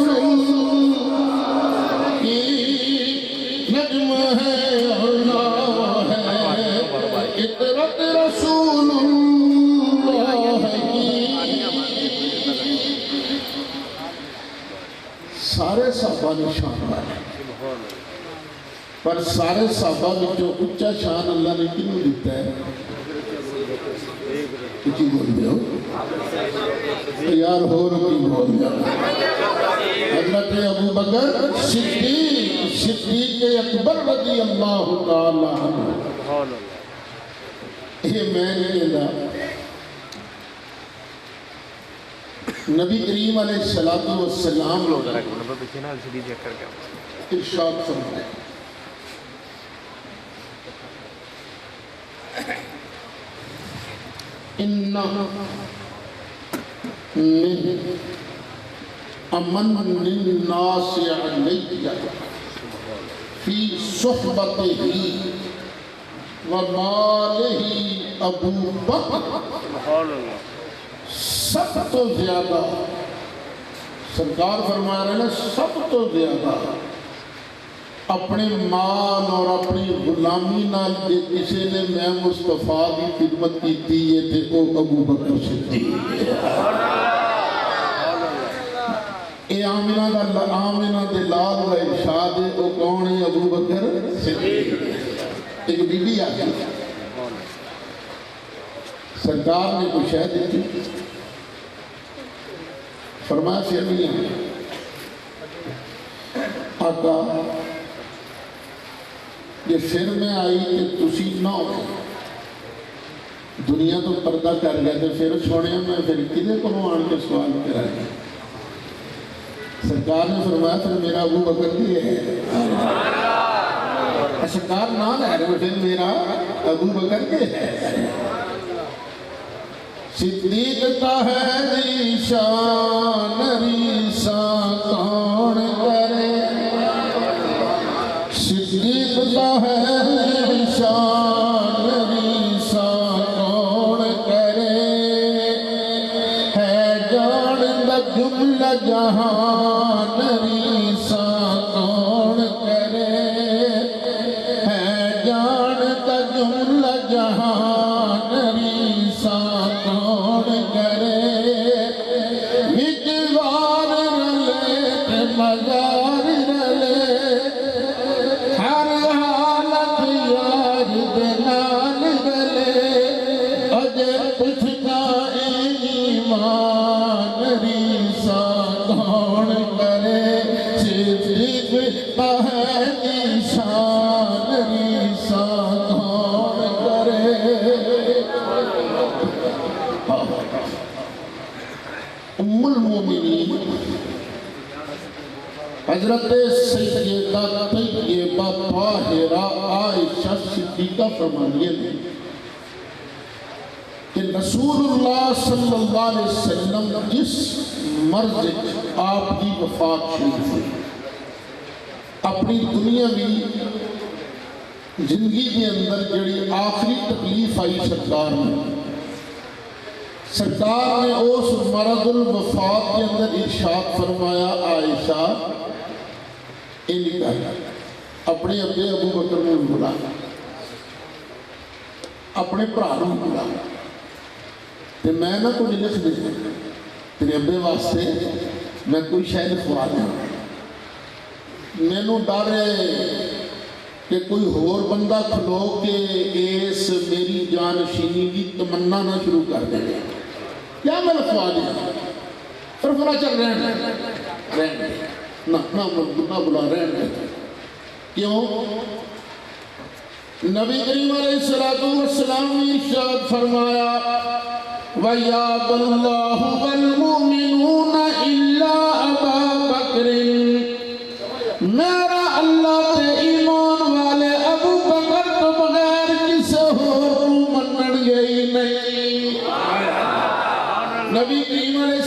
کی نجم ہے اور نام ہے عبرت رسول اللہ کی سارے صحابہ نے شان ہے پر سارے صحابہ میں جو اچھا شان اللہ نے کنوں دیتا ہے کچھ بول دے ہو یار ہو رکی بول دے حضرت ابو بکر صدیق اکبر رضی اللہ تعالیٰ عنہ یہ میں نے کہا نبی کریم علیہ السلام ارشاد فرمائے إن من أمن الناس علي في صحبته وماله أبو بکر سب تو زیادہ سرکار فرما رہے ہیں سب تو زیادہ اپنے مال اور اپنی غلامی نال دے کسی نے میں مصطفیٰ کی خدمت کی دیئے تھے او ابو بکر صدیق اے آمنہ دے لال و ارشاد او کون ہے ابو بکر صدیق ایک بی بی آگیا سرکار نے کچھ شہد دیتی فرمایا سیمیاں آقا یہ پھر میں آئی کہ تسی نہ ہو دنیا تو پردہ کر گئے تھے پھر چھوڑے میں پھر کدھے کو آن کے سوال کرائے سرکار نے فرمایا پھر میرا ابو بکر بھی ہے سرکار نہ لے رہے پھر میرا ابو بکر بھی ہے صدیق کا ہے ریشان ریسا کون کرے صدیق کا ہے ریشان ریسا کون کرے ہے جان دا جملہ جہان ریسا کون کرے ہے جان دا جملہ جہان ریسا کون کرے مجوار رلے تے مزار رلے جے تجھ کا ایمان ریسا کون کرے صدیق کا ہے نشان ریسا کون کرے ام المومنین حضرت سیدہ طیبہ طاہرہ عائشہ صدیقہ فرماتی ہیں کہ رسول اللہ صلی اللہ علیہ وسلم جس مرض آپ کی وفات شریف ہوئی اپنی دنیا بھی زندگی کے اندر جڑی آخری تکلیف آئی سرکار نے اس مرض الوفات کے اندر ارشاد فرمایا عائشہ اپنے ابے ابو بکر نے بلا اپنے بھرا بلا تو میں نہ کچھ لکھ دے تیرے ابے واسطے میں کوئی شاید لکھوا دیا مینوں ڈر ہے کہ کوئی ہور بندہ کھلو کے اس میری جانشینی کی تمنا نہ شروع کر دے کیا میں لکھوا دیا پھر فرا چل رہن نہ بلا رہن کیوں نبی کریم علیہ السلام نے ارشاد فرمایا وَيَابَ اللَّهُ وَالْمُؤْمِنُونَ إِلَّا أَبَا بَكْرٍ میرا اللہ تے ایمان والے ابو بکر تو بغیر کسے ہور منن گئی نہیں نبی کریم علیہ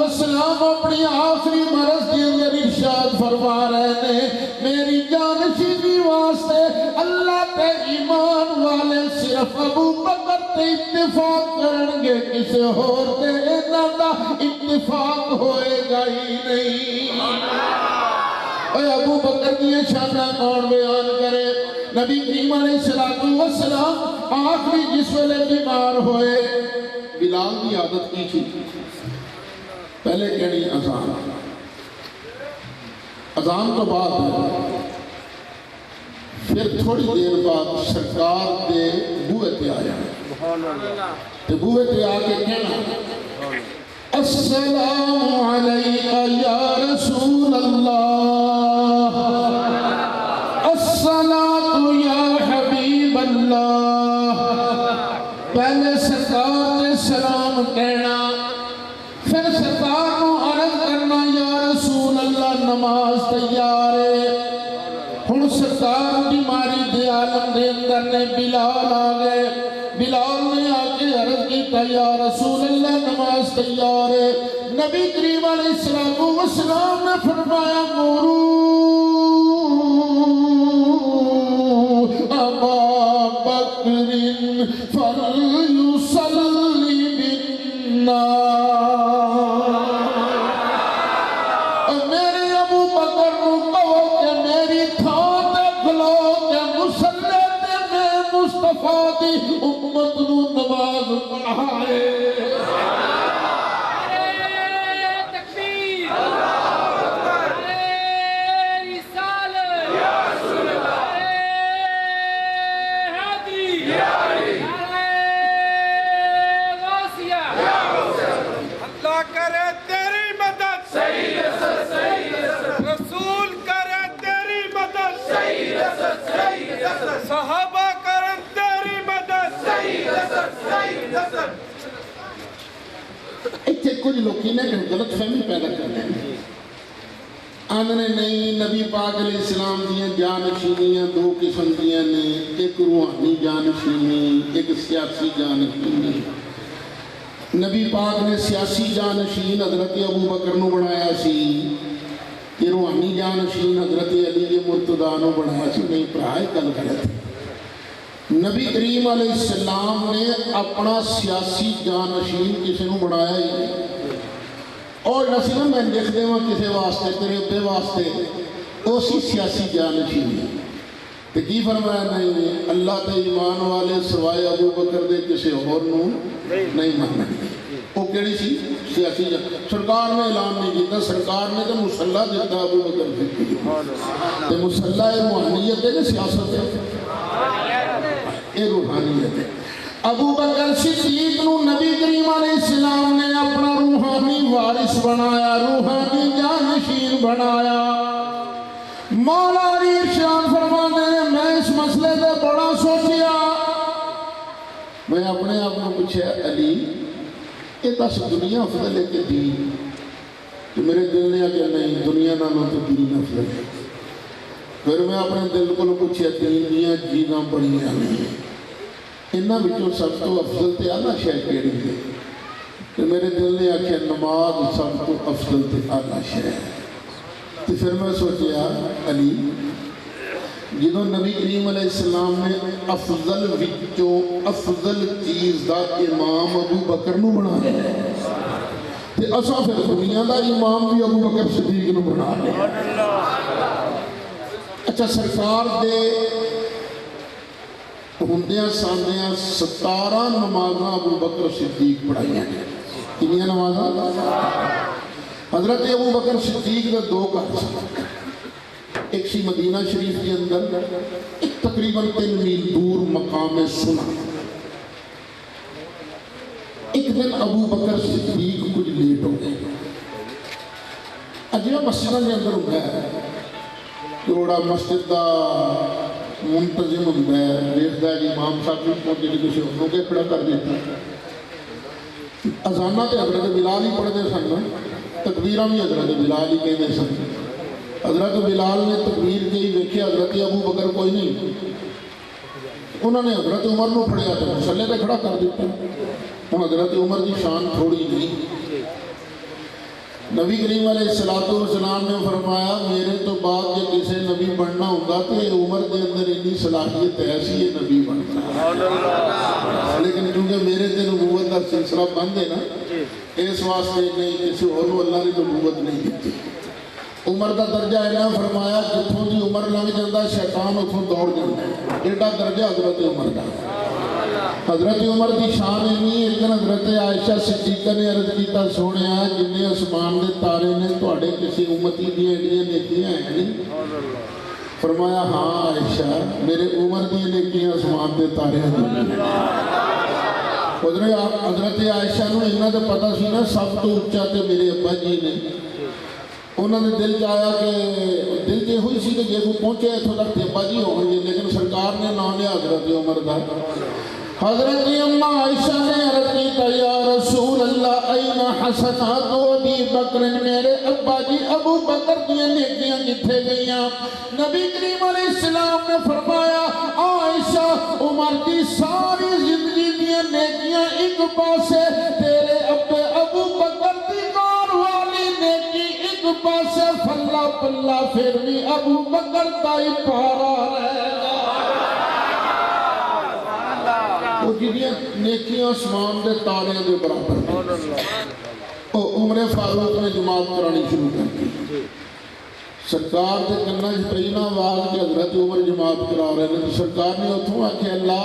السلام اپنی آخری مرض کے اندر ارشاد فرما رہے ہیں میری جانشینی واسطے اللہ تے ایمان والے صرف ابو بکر تے اتفاق کرنگے کسے ہور تے انہاں دا اتفاق ہوئے گا ہی نہیں اے ابو بکر کی شانہ کون بیان کرے نبی کریم علیہ السلام آخری جس ویلے بیمار ہوئے بلال کی عادت کی تھی پہلے کہنی اذان تو بعد ہے پھر تھوڑی دیر بعد سرکار دے بوئے تے آیا تے بوئے تے آکے کہنا السلام علیکہ یا رسول اللہ الصلاة یا حبیب اللہ پہلے سرکار نے سلام کہنا پھر سرکار کو عرض کرنا یا رسول اللہ نماز تیار ہے ہن سرکار بیماری دے عالم دے اندر نے بلال آگئے بلال نے آکے عرض کیتا یا رسول اللہ نماز تیار ہے نبی کریم علیہ السلام نے فرمایا مورو ابا بکر فلیصلی بالناس میرے ابو بکر کو کہو کہ میری تھان تے کھلو کہ مسلح تے میں مصطفیٰ دی امت نو نماز پڑھائے صحابہ کرن تیری مدد اتھے کچھ لوگی نے غلط فہمی پیدا کرتے ہیں آندھنے نہیں نبی پاک علیہ السلام دیاں جانشینیاں دو قسم دیاں نے ایک روحانی جانشینی ایک سیاسی جانشینی نبی پاک نے سیاسی جانشین حضرت ابو بکر نو بنایا سی کہ روحانی جانشین حضرت علی مرتضیٰ نو بنایا سی نہیں پرائے گل غلط نبی کریم علیہ السلام نے اپنا سیاسی جانشین کسی نو بنایا ہی اور نصیبہ میں لکھ دے وہاں کسی واسطے تیرے ابے واسطے اسی سیاسی جانشین تو کی فرمایا نہیں اللہ تے ایمان والے سوائے ابو بکر دے کسی اور نو نہیں ماننے وہ کیڑی سی سیاسی سرکار نے اعلان نہیں کیتا سرکار نے تو مسلح دیتا ابو بکر کی تو مسلح روحانیت ہے کہ سیاست ہے یہ روحانیت ہے ابو بکر صدیق نو نبی کریم علیہ السلام نے اپنا روحانی وارث بنایا، روحانی جانشین بنایا۔ مولا علی ارشاد فرماتے ہیں میں اس مسئلے سے بڑا سوچیا، میں اپنے آپ کو پوچھا علی یہ دس دنیا افضل ہے کہ دین؟ تو میرے دل نے آگیا نہیں، دنیا نالوں تو دین افضل ہے۔ پھر میں اپنے دل کو پوچھا دین دیا چیزاں بڑیاں نہیں، انہاں وچوں سب تو افضل تے اعلیٰ شے کیڑی ہے؟ تو میرے دل نے آخیا نماز سب تو افضل تے اعلیٰ شے ہے۔ تو پھر میں سوچیا علی جدوں نبی کریم علیہ السلام نے افضل وچوں افضل چیز دا امام ابو بکر نو بنایا ہے، تے اساں پھر دنیا دا امام بھی ابو بکر صدیق نو بنا لیا۔ اچھا سرکار دے ہوندیاں ساندیاں 17 نمازاں ابو بکر صدیق پڑھائیاں ہیں۔ کنیاں نمازاں؟ حضرت ابو بکر صدیق دے 2 گھر سن، ایک سی مدینہ شریف کے اندر، ایک تقریباً 3 میل دور مقام سنا۔ ایک دن ابو بکر صدیق کچھ لیٹ ہو گئے، اجیہ مسجد کے اندر ہوتا ہے جوڑا مسجد دا منتظم ہوتا ہے، دیکھتا ہے کہ امام صاحب بھی پہنچے کہ کسی انہوں کے کھڑا کر دیتا ہے۔ اذانہ تے حضرت بلال ہی پڑھتے سن، تکبیرہ بھی حضرت بلال ہی کہتے سن۔ حضرت بلال نے تکبیر کی ویکھیا حضرت ابو بکر کوئی نہیں، انہوں نے حضرت عمر نو پڑھیا تو مسلے تے کھڑا کر دیتا۔ ہن حضرت عمر کی شان تھوڑی نہیں، نبی کریم علیہ السلام نے فرمایا میرے تو بعد جب کسی نبی بننا ہوگا تو یہ عمر دے اندر اتنی صلاحیت ایسی ہے نبی بننا، لیکن کیونکہ میرے تے نبوت کا سلسلہ بند ہے نا، اس واسطے نہیں کسی اور اللہ نے نبوت نہیں دیتی۔ عمر کا درجہ اینا فرمایا جتوں دی عمر لنگ جاتا شیطان اتوں دوڑ جاتا ہے، ایڈا درجہ حضرت عمر کا۔ حضرت عمر کی شان نہیں، ایک دن حضرت عائشہ صدیقہ نے عرض کیتا سونیا جنہیں آسمان دے تارے نے تواڈے کسی امتی دی ایڈیاں نیکیاں ہیں نہیں؟ فرمایا ہاں عائشہ میرے عمر دی نیکیاں آسمان دے تارے ہیں۔ حضرت عائشہ نو انہاں تے پتہ سی نا سب تو اونچا تے میرے ابا جی نے، انہوں نے دل چاہیا کہ دل کے ہوئی سی کہ جے کو پہنچے اتھوں تک تے ابا جی ہوں گے، لیکن سرکار نے نام لیا حضرت عمر دا۔ حضرت اماں عائشہ نے عرض کیتا یا رسول اللہ این حسنات ابی بکر، میرے ابا جی ابو بکر دیا نیکیاں کتھے گئیاں؟ نبی کریم علیہ السلام نے فرمایا عائشہ عمر کی ساری زندگی دیا نیکیاں ایک پاسے، تیرے ابو بکر دی کار والی نیکی ایک پاسے، پھلا پلا پھر بھی ابو بکر دا ہی پارا رہے گا۔ وہ جنہیں نیکیاں آسمان دے تارے دے برابر ہیں۔ عمر فاروق نے جماعت کرانی شروع کر دی، سرکار دے کنہ پئی نا آواز کہ حضرت عمر جماعت کرا رہے ہیں، تو سرکار نے اتھوں آکھیا لا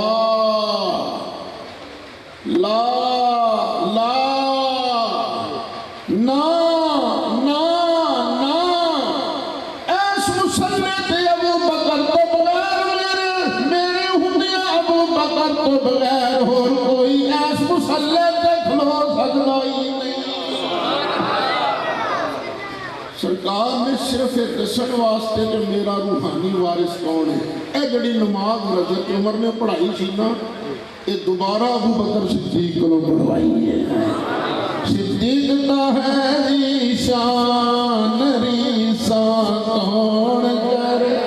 لا لا نا نا نا، ایس مسلح تے ابو بکر تو بغیر میرے ہندیاں ابو بکر تو بغیر اور کوئی ایس مسلح تے کھلو سکتا ہی نہیں۔ سرکار نے صرف ایک دسن واسطے کہ میرا روحانی وارث کون ہے، اے جڑی نماز حضرت عمر نے پڑھائی سی نا، یہ دوبارہ ابو بکر صدیق کو پڑھوائی ہے۔ صدیق دا ہے شان ریسا کون کرے،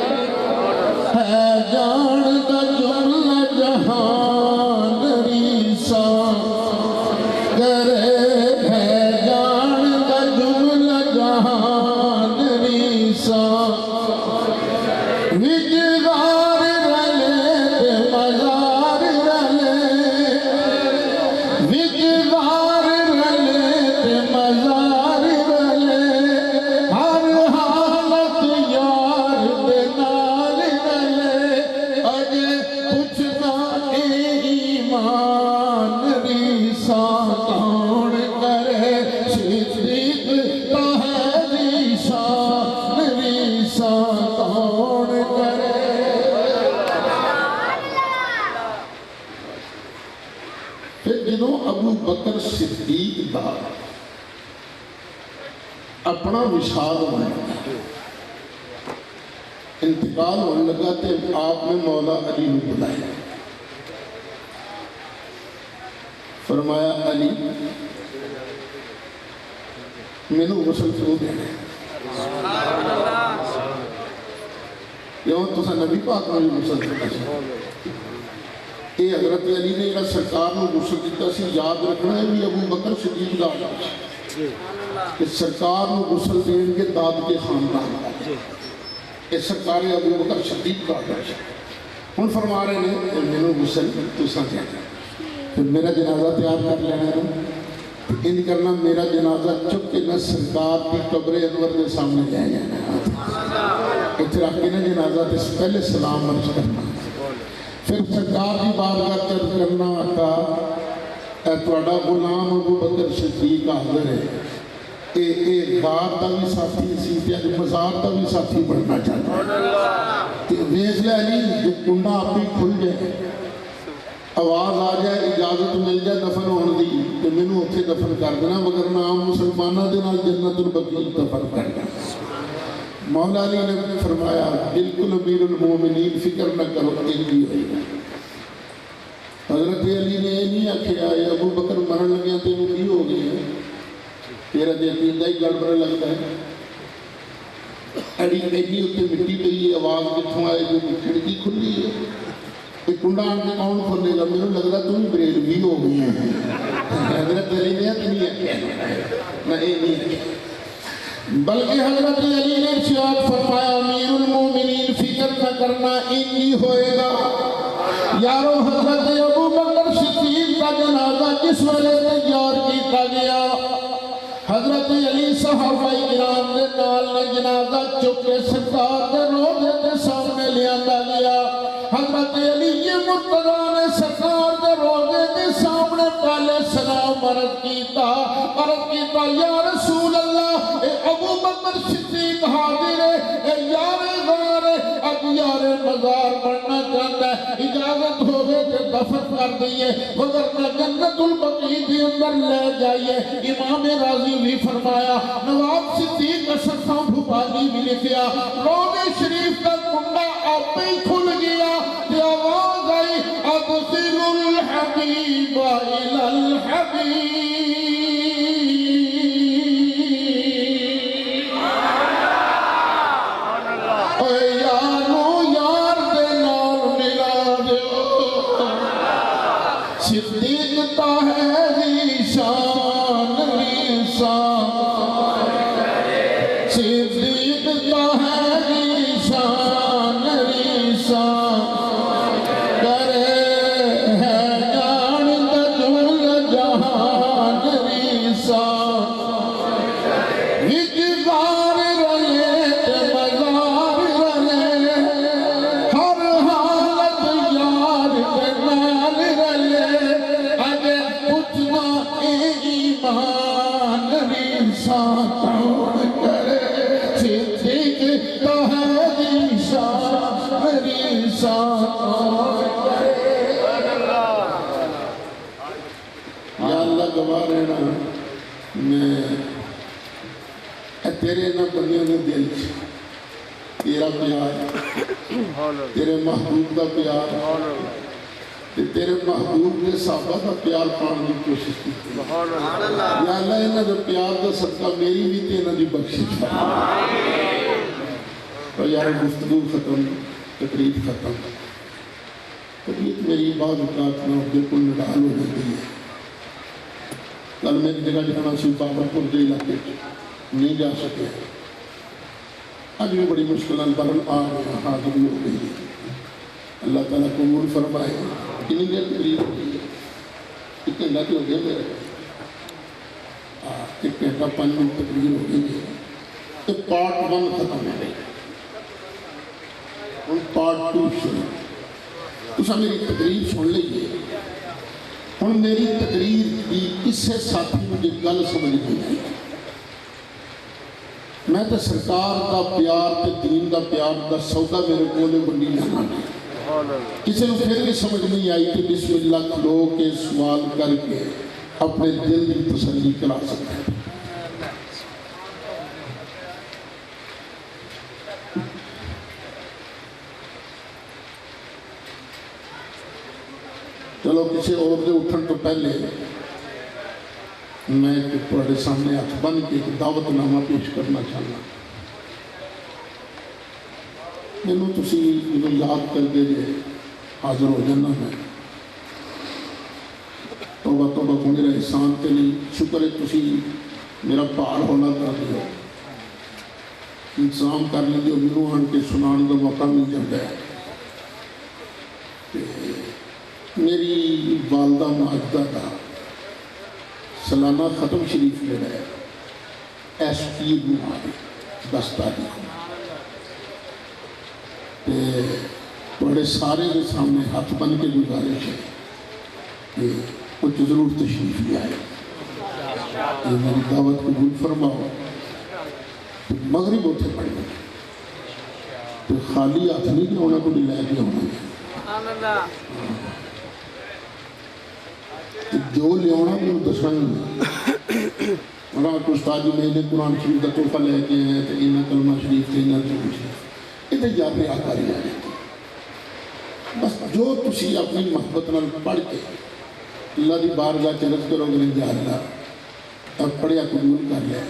ہے جان دا جملہ جہان ریسا کرے، ہے جان دا جملہ جہان ریسا، وجگار رلے تے مزار رلے، وجگار رلے تے مزار رلے، ہر حالت یار دے نال رلے، اجے پوچھنا ایمان ریسا کون جدوں ابو بکر صدیق دا اپنا وصال ہویا انتقال ہونے لگا تو آپ نے مولا علی نے بلایا، فرمایا علی مینوں غسل کیوں دینا کیوں تساں نبی پاک نے غسل دتا یہ حضرت علی نے جڑا سرکار نے غسل دیتا سی یاد رکھنا ہے بھی ابو بکر صدیق دا کہ سرکار نے غسل دین کے داد کے خاندان کہ سرکار ابو بکر صدیق کا ہن فرما رہے ہیں مینوں غسل تساں دینا پھر میرا جنازہ تیار کر لینا ہے ان کرنا میرا جنازہ چک کے نہ سرکار کی قبر انور کے سامنے لے جانا اتنے رکھ کے نہ جنازہ تے پہلے سلام عرض کرنا پھر سرکار کی بارگاہ عرض کرنا آقا اے تہاڈا غلام ابو بکر صدیق حاضر ہے اے غار دا بھی ساتھی سی تے مزار دا بھی ساتھی بننا چاہتا تے ویکھ لے علی جو کنڈا آپ ہی کھل جائے آواز آ جائے اجازت مل جائے دفن ہونے دی تو مینوں اتنے دفن کر دینا مگر نام مسلمانوں دے نال جنت البقیع دفن کر دینا مولا علی نے فرمایا بالکل امیر المومنین فکر نہ کرو ایک بھی ہوئی حضرت علی نے یہ نہیں آکھیا ابو بکر مرن لگیا تو وہ کی ہو گئی ہے تیرا یقین ہی گڑبڑ لگتا ہے اڑی ایڈی اتنے مٹی پئی آواز کتوں آئے جو کھڑکی کھلی ہے یہ کنڈا آن کے کون کھولے گا میرے لگ رہا تم بریلوی ہو گئی ہیں حضرت علی نے تو نہیں ہے نہ یہ نہیں ہے بلکہ حضرت علی نے ارشاد فرمایا امیر المومنین فکر نہ کرنا انہی ہوئے گا یارو حضرت ابو بکر صدیق کا جنازہ کس وجہ تیار کیتا گیا حضرت علی صحابہ کرام نے نال نے جنازہ چک کے سرکار کے روضے کے سامنے لے آندا گیا حضرت علی مرتضی نے سرکار کے روضے کے سامنے پہلے سلام عرض کیتا یا رسول اللہ اے ابو بکر صدیق حاضر ہے اے یار غار اب یار مزار بننا چاہتا ہے اجازت ہوگے کہ دفن کر دئیے وگرنہ جنت البقیع کے اندر لے جائیے امام راضی بھی فرمایا نواب صدیق اثر خان بھوپالی بھی لکھیا روضے شریف کا کنڈا آپ ہی کھل گیا کہ آواز آئی ادخل الحبیب الى الحبیب اے یارو یار دے نال ملا دیو صدیق تا ہے ذیشان صدیق تا ہے ذیشان کرے ہے جان دجل جہان وجگار رلے مزار رلے ہر حالت یار نال رلے اجے پوچھنا ایمان رسان کرے صدیق تو ہے ذیشان یا اللہ گواہ رہنا میں تیرے نہ بندیوں نے دل تیرا پیار تیرے محبوب کا پیار تیرے محبوب نے صحابہ کا پیار پانے کی کوشش کی یا اللہ انہاں دے پیار دا صدقہ میری بھی تے انہاں دی بخشش تو یار گفتگو ختم تقریب ختم طبیعت میری بعض اوقات میں بالکل نڈال ہو جاتی ہے کل میں ایک جگہ جانا سی باورپور کے علاقے نہیں جا سکے آج بھی بڑی مشکلات برن آ رہے ہیں حاضری ہو گئی اللہ تعالیٰ قبول فرمائے کنی دیر تقریب ہو گئی ہے ایک گھنٹہ ہو گیا میرے ایک گھنٹہ 5 منٹ تقریب ہو گئی ہے تو پارٹ 1 ختم ہو گئی اور پارٹ 2 شروع تو سب میری تقریر سن لیجیے ہوں میری تقریر کی کسے ساتھی مجھے گل سمجھ نہیں میں تو سرکار کا پیار تے دین کا پیار کا سودا میرے کولے بنی لانا کسی کو پھر بھی سمجھ نہیں آئی کہ بسم اللہ کھلو کے سوال کر کے اپنے دل کی تسلی کرا سکتے ہیں. چلو کسی اور دے اٹھن تو پہلے میں تھوڑے سامنے ہاتھ بن کے ایک دعوت نامہ پیش کرنا چاہنا. مینوں تسی مینوں یاد کر دے جے حاضر ہو جانا. میں توبہ توبہ کو میرا احسان کے لیے شکر ہے تسی میرا پہاڑ ہونا کر دیو انتظام کر لیں دیو مینوں آن کے سنان کا موقع مل جاتا ہے. میری والدہ ماجدہ کا سالانہ ختم شریف جو ہے ایس پی بیماری 10 تاریخ بڑے سارے کے سامنے ہاتھ بن کے گزارش ہے کہ کچھ ضرور تشریف لے آئے. یہ میری دعوت قبول فرماؤ. تو مغرب اتنے پڑھنا تو خالی ہاتھ نہیں ہونا کو نہیں لے کے ہونا جو لے آنا میں دسنا نہیں. اور استاد جی میں قرآن شریف کا تحفہ لے کے آئے تو انہیں کلمہ شریف سے انہیں ضرور شریف یہ تو جاتے آکاری آ جاتی. بس جو تسی اپنی محبت نال پڑھ کے اللہ دی بارگاہ چرد کرو گے یا اللہ اور پڑھیا قبول کر لیا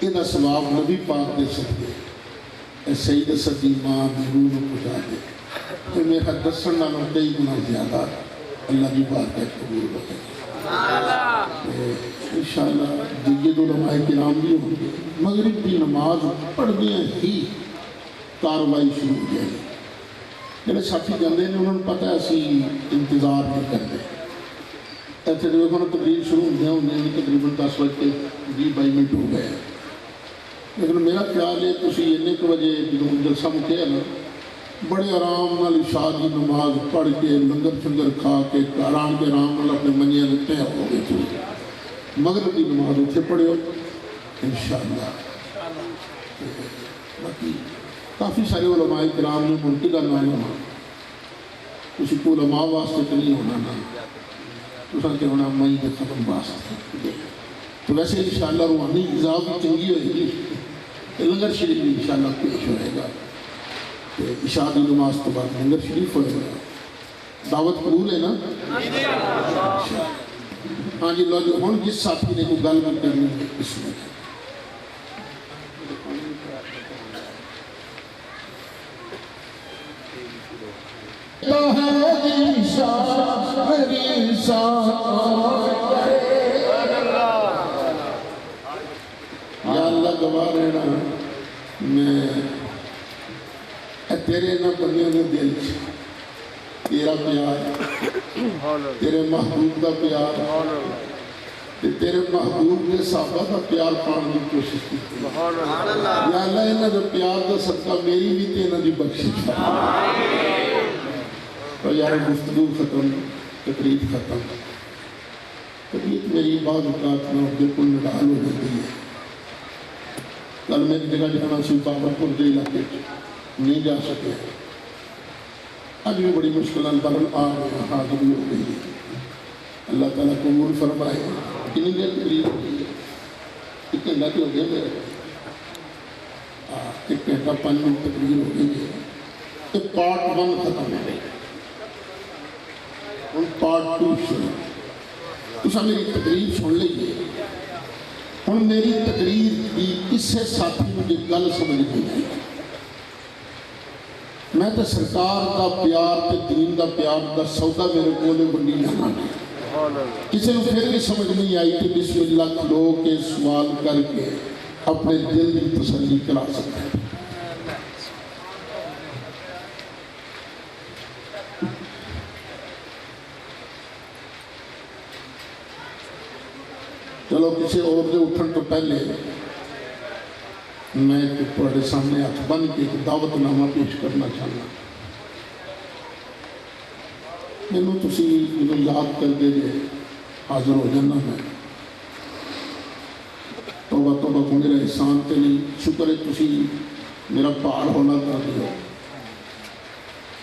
یہ ثواب نبی پاک دے سکتے اے سید صدی ماں ضرور پہنچا دے تو میرا دسن نالوں کئی گنا زیادہ اللہ دی بارگاہ قبول ہو جائے. انشاءاللہ جید علماء کرام بھی ہوں گے. مغرب کی نماز پڑھنے ہی کاروائی شروع ہو جائے. جڑے ساتھی جاندے نے انہوں نے پتہ ہے اسی انتظار نہیں کرتے. ایسے دیکھو تقریر شروع ہوندے تقریباً 10 بجے 20-22 منٹ ہو گئے. لیکن میرا خیال ہے تسی اننے کے وجہ جدوں جلسہ مکیا نا بڑے آرام نال عشاء کی نماز پڑھ کے لنگر چنگر کھا کے آرام کے آرام نال اپنے منیاں دے پے ہو گئے. مغرب کی نماز اتنے پڑھے ہو انشاءاللہ. باقی کافی سارے علماء کرام نے منتقل نہ ہونا کسی کو علماء واسطے تو نہیں ہونا نا تو کہ ہونا مئی کے ختم واسطے. تو ویسے انشاءاللہ روحانی غذا بھی چنگی ہوئے گی. لنگر شریف بھی انشاءاللہ پیش ہوئے گا. عشاء کی نماز تو بعد لنگر شریف ہوئے گا. دعوت قبول ہے نا؟ ہاں جی لو جو ہوں جس ساتھی نے کوئی گل بھی کرنی ہے اس میں یا اللہ گواہ رہنا میں تیرے نہ بندیوں نے دل تیرا پیار تیرے محبوب کا پیار تیرے محبوب نے صحابہ کا پیار پانے کی کوشش کی. یا اللہ انہاں دے پیار دا صدقہ میری بھی تے انہاں دی بخشش تو یار گفتگو ختم تقریر ختم. طبیعت میری بعض اوقات میں بالکل نڈال ہو جاتی ہے. کل میں جگہ جانا سی بابرپور کے علاقے نہیں جا سکے. آج بھی بڑی مشکل برن آ گیا حاضری ہو گئی. اللہ تعالیٰ قبول فرمائے. کتنی دیر تقریر ہوئی ہے؟ ایک گھنٹہ کی ہو گیا میرے 1 گھنٹہ 5 منٹ تقریر ہو گئی ہے. تو پارٹ 1 ختم ہو گئی. ہوں پارٹ 2 شروع. تسا میری تقریر سن لیجیے. ہوں میری تقریر کی کسے ساتھی مجھے گل سمجھ نہیں آئی. میں تو سرکار کا پیار تے دین کا پیار کا سودا میرے کولے بنی جانا. کسی کو پھر بھی سمجھ نہیں آئی کہ بسم اللہ کھلو کے سوال کر کے اپنے دل کی تسلی کرا سکتے ہیں. چلو کسی اور دے اٹھن تو پہلے میں تھوڑے سامنے ہاتھ بن کے ایک دعوت نامہ پیش کرنا چاہنا. مینوں تسی مینوں یاد کر دے جے حاضر ہو جانا. میں توبہ توبہ کو میرا احسان کے لیے شکر ہے تسی میرا پہاڑ ہونا کر دیو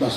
10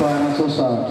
1260।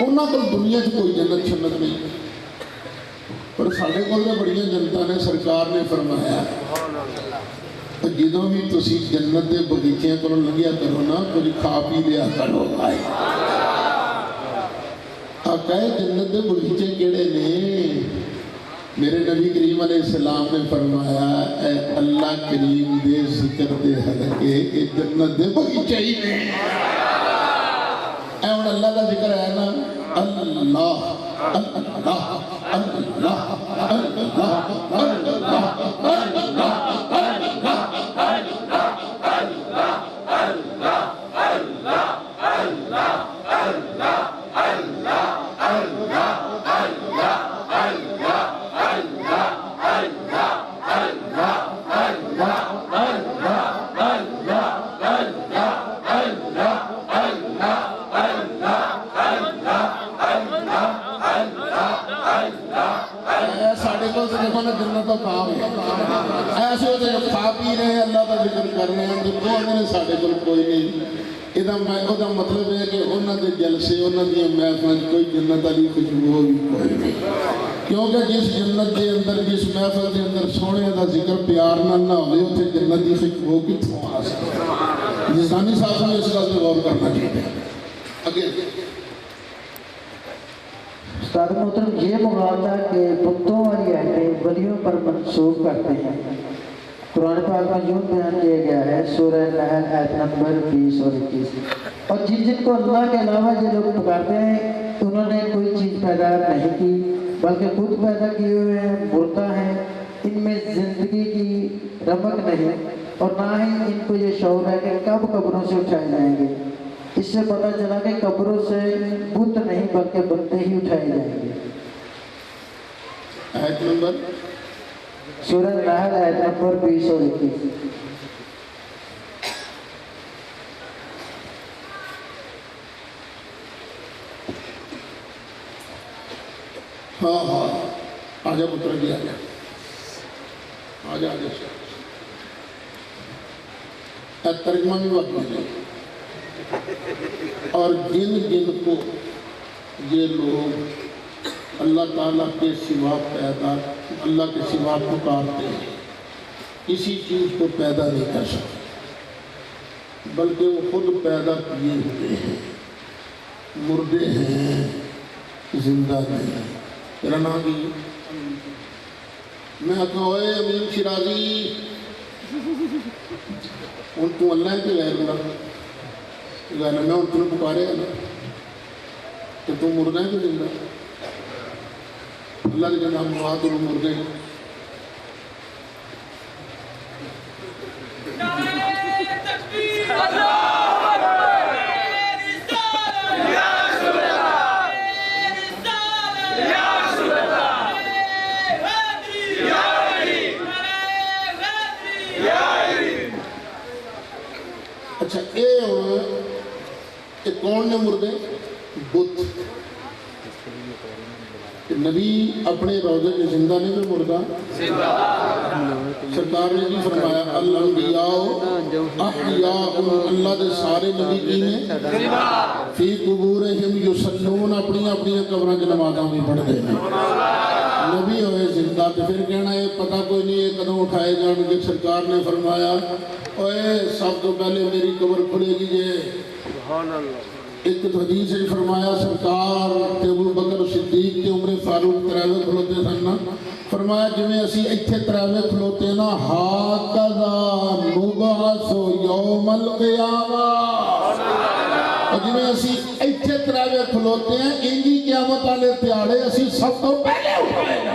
ਉਹਨਾਂ ਕੋਲ ਦੁਨੀਆ 'ਚ ਕੋਈ ਜੰਨਤ ਛੰਨਤ ਨਹੀਂ, ਪਰ ਸਾਡੇ ਕੋਲ ਤਾਂ ਬੜੀਆਂ ਜਨਤਾ ਨੇ। ਸਰਕਾਰ ਨੇ ਫਰਮਾਇਆ ਜਦੋਂ ਵੀ ਤੁਸੀਂ ਜੰਨਤ ਦੇ ਬਗੀਚਿਆਂ ਕੋਲੋਂ ਲੰਘਿਆ ਕਰੋ ਨਾ, ਕੁਝ ਖਾ ਪੀ ਲਿਆ ਕਰੋ। ਆਕਾ ਜੰਨਤ ਦੇ ਬਗੀਚੇ ਕਿਹੜੇ ਨੇ? میرے نبی کریم علیہ السلام نے فرمایا اے اللہ کریم دے ذکر دے حلقے اے جنت دے بغیچے ہی نے۔ اے ان اللہ کا ذکر ہے نا، اللہ اللہ اللہ ساڑھے کو سے دیکھو نا جنت و کام ہے ایسے ہوتے جو کھا پی رہے ہیں اللہ کا ذکر کر رہے ہیں جب وہ اندر ساڑھے کو کوئی نہیں۔ ادھا مطلب ہے کہ انہوں نے جلسے انہوں نے محفل کوئی جنت علی خوشبو بھی کوئی نہیں، کیونکہ جس جنت کے اندر جس محفل کے اندر سونے دا ذکر پیار نہ ہوئے اسے جنت کی خوشبو کتوں آ سکتے۔ جسانی صاحب نے اس کا غور کرنا چاہتے ہیں۔ اگے استاد محترم یہ مغالطہ کہ بتوں والی آیتیں ولیوں پر منسوخ کرتے ہیں، قرآن پاک میں یوں بیان کیا گیا ہے سورہ نحل آیت نمبر 20 اور 21، اور جن جن کو اللہ کے علاوہ یہ لوگ پکارتے ہیں انہوں نے کوئی چیز پیدا نہیں کی بلکہ خود پیدا کیے ہوئے ہیں، مردہ ہیں، ان میں زندگی کی رمق نہیں اور نہ ہی ان کو یہ شعور ہے کہ کب قبروں سے اٹھائے جائیں گے۔ اس سے پتہ چلا کہ قبروں سے بت نہیں بلکہ بندے ہی اٹھائے جائیں گے۔ آیت نمبر سورہ نحل آیت نمبر 20 اور 21۔ ہاں ہاں آجا پتر جی آجا آجا آجا ترجمہ بھی وقت میں اور جن جن کو یہ لوگ اللہ تعالیٰ کے سوا پیدا اللہ کے سوا پکارتے ہیں کسی چیز کو پیدا نہیں کر سکتے بلکہ وہ خود پیدا کیے ہوئے ہیں، مردے ہیں زندہ نہیں۔ تیرا نام کی میں کہا اے امین شرازی ان تو اللہ کے غیر اللہ گانا میں ان کو پکارے گا نا تو تم مردہ ہے کہ زندہ؟ اللہ کے جناب مواد اور مردے ہیں۔ اچھا اے کون نے مردے؟ بت۔ نبی اپنے روضے میں زندہ نہیں میں مردہ سرکار نے بھی فرمایا الانبیاء احیاء، اللہ دے سارے نبی کی نے فی قبورہم یصلون، اپنی اپنی قبروں کی نمازاں بھی پڑھ دے ہیں نبی ہوئے زندہ۔ تو پھر کہنا ہے پتہ کوئی نہیں ہے کدوں اٹھائے جان گے۔ سرکار نے فرمایا اوے سب تو پہلے میری قبر کھلے گی جے۔ ایک حدیث نے فرمایا سرکار تے ابو بکر صدیق تے عمر فاروق تراوے کھلوتے سن، فرمایا جویں اسی ایتھے تراوے کھلوتے نا ہاکذا نبعث یوم القیامہ، اور جویں اسی ایتھے تراوے کھلوتے ہیں انجی قیامت والے تیاڑے اسی سب تو پہلے اٹھائے گا۔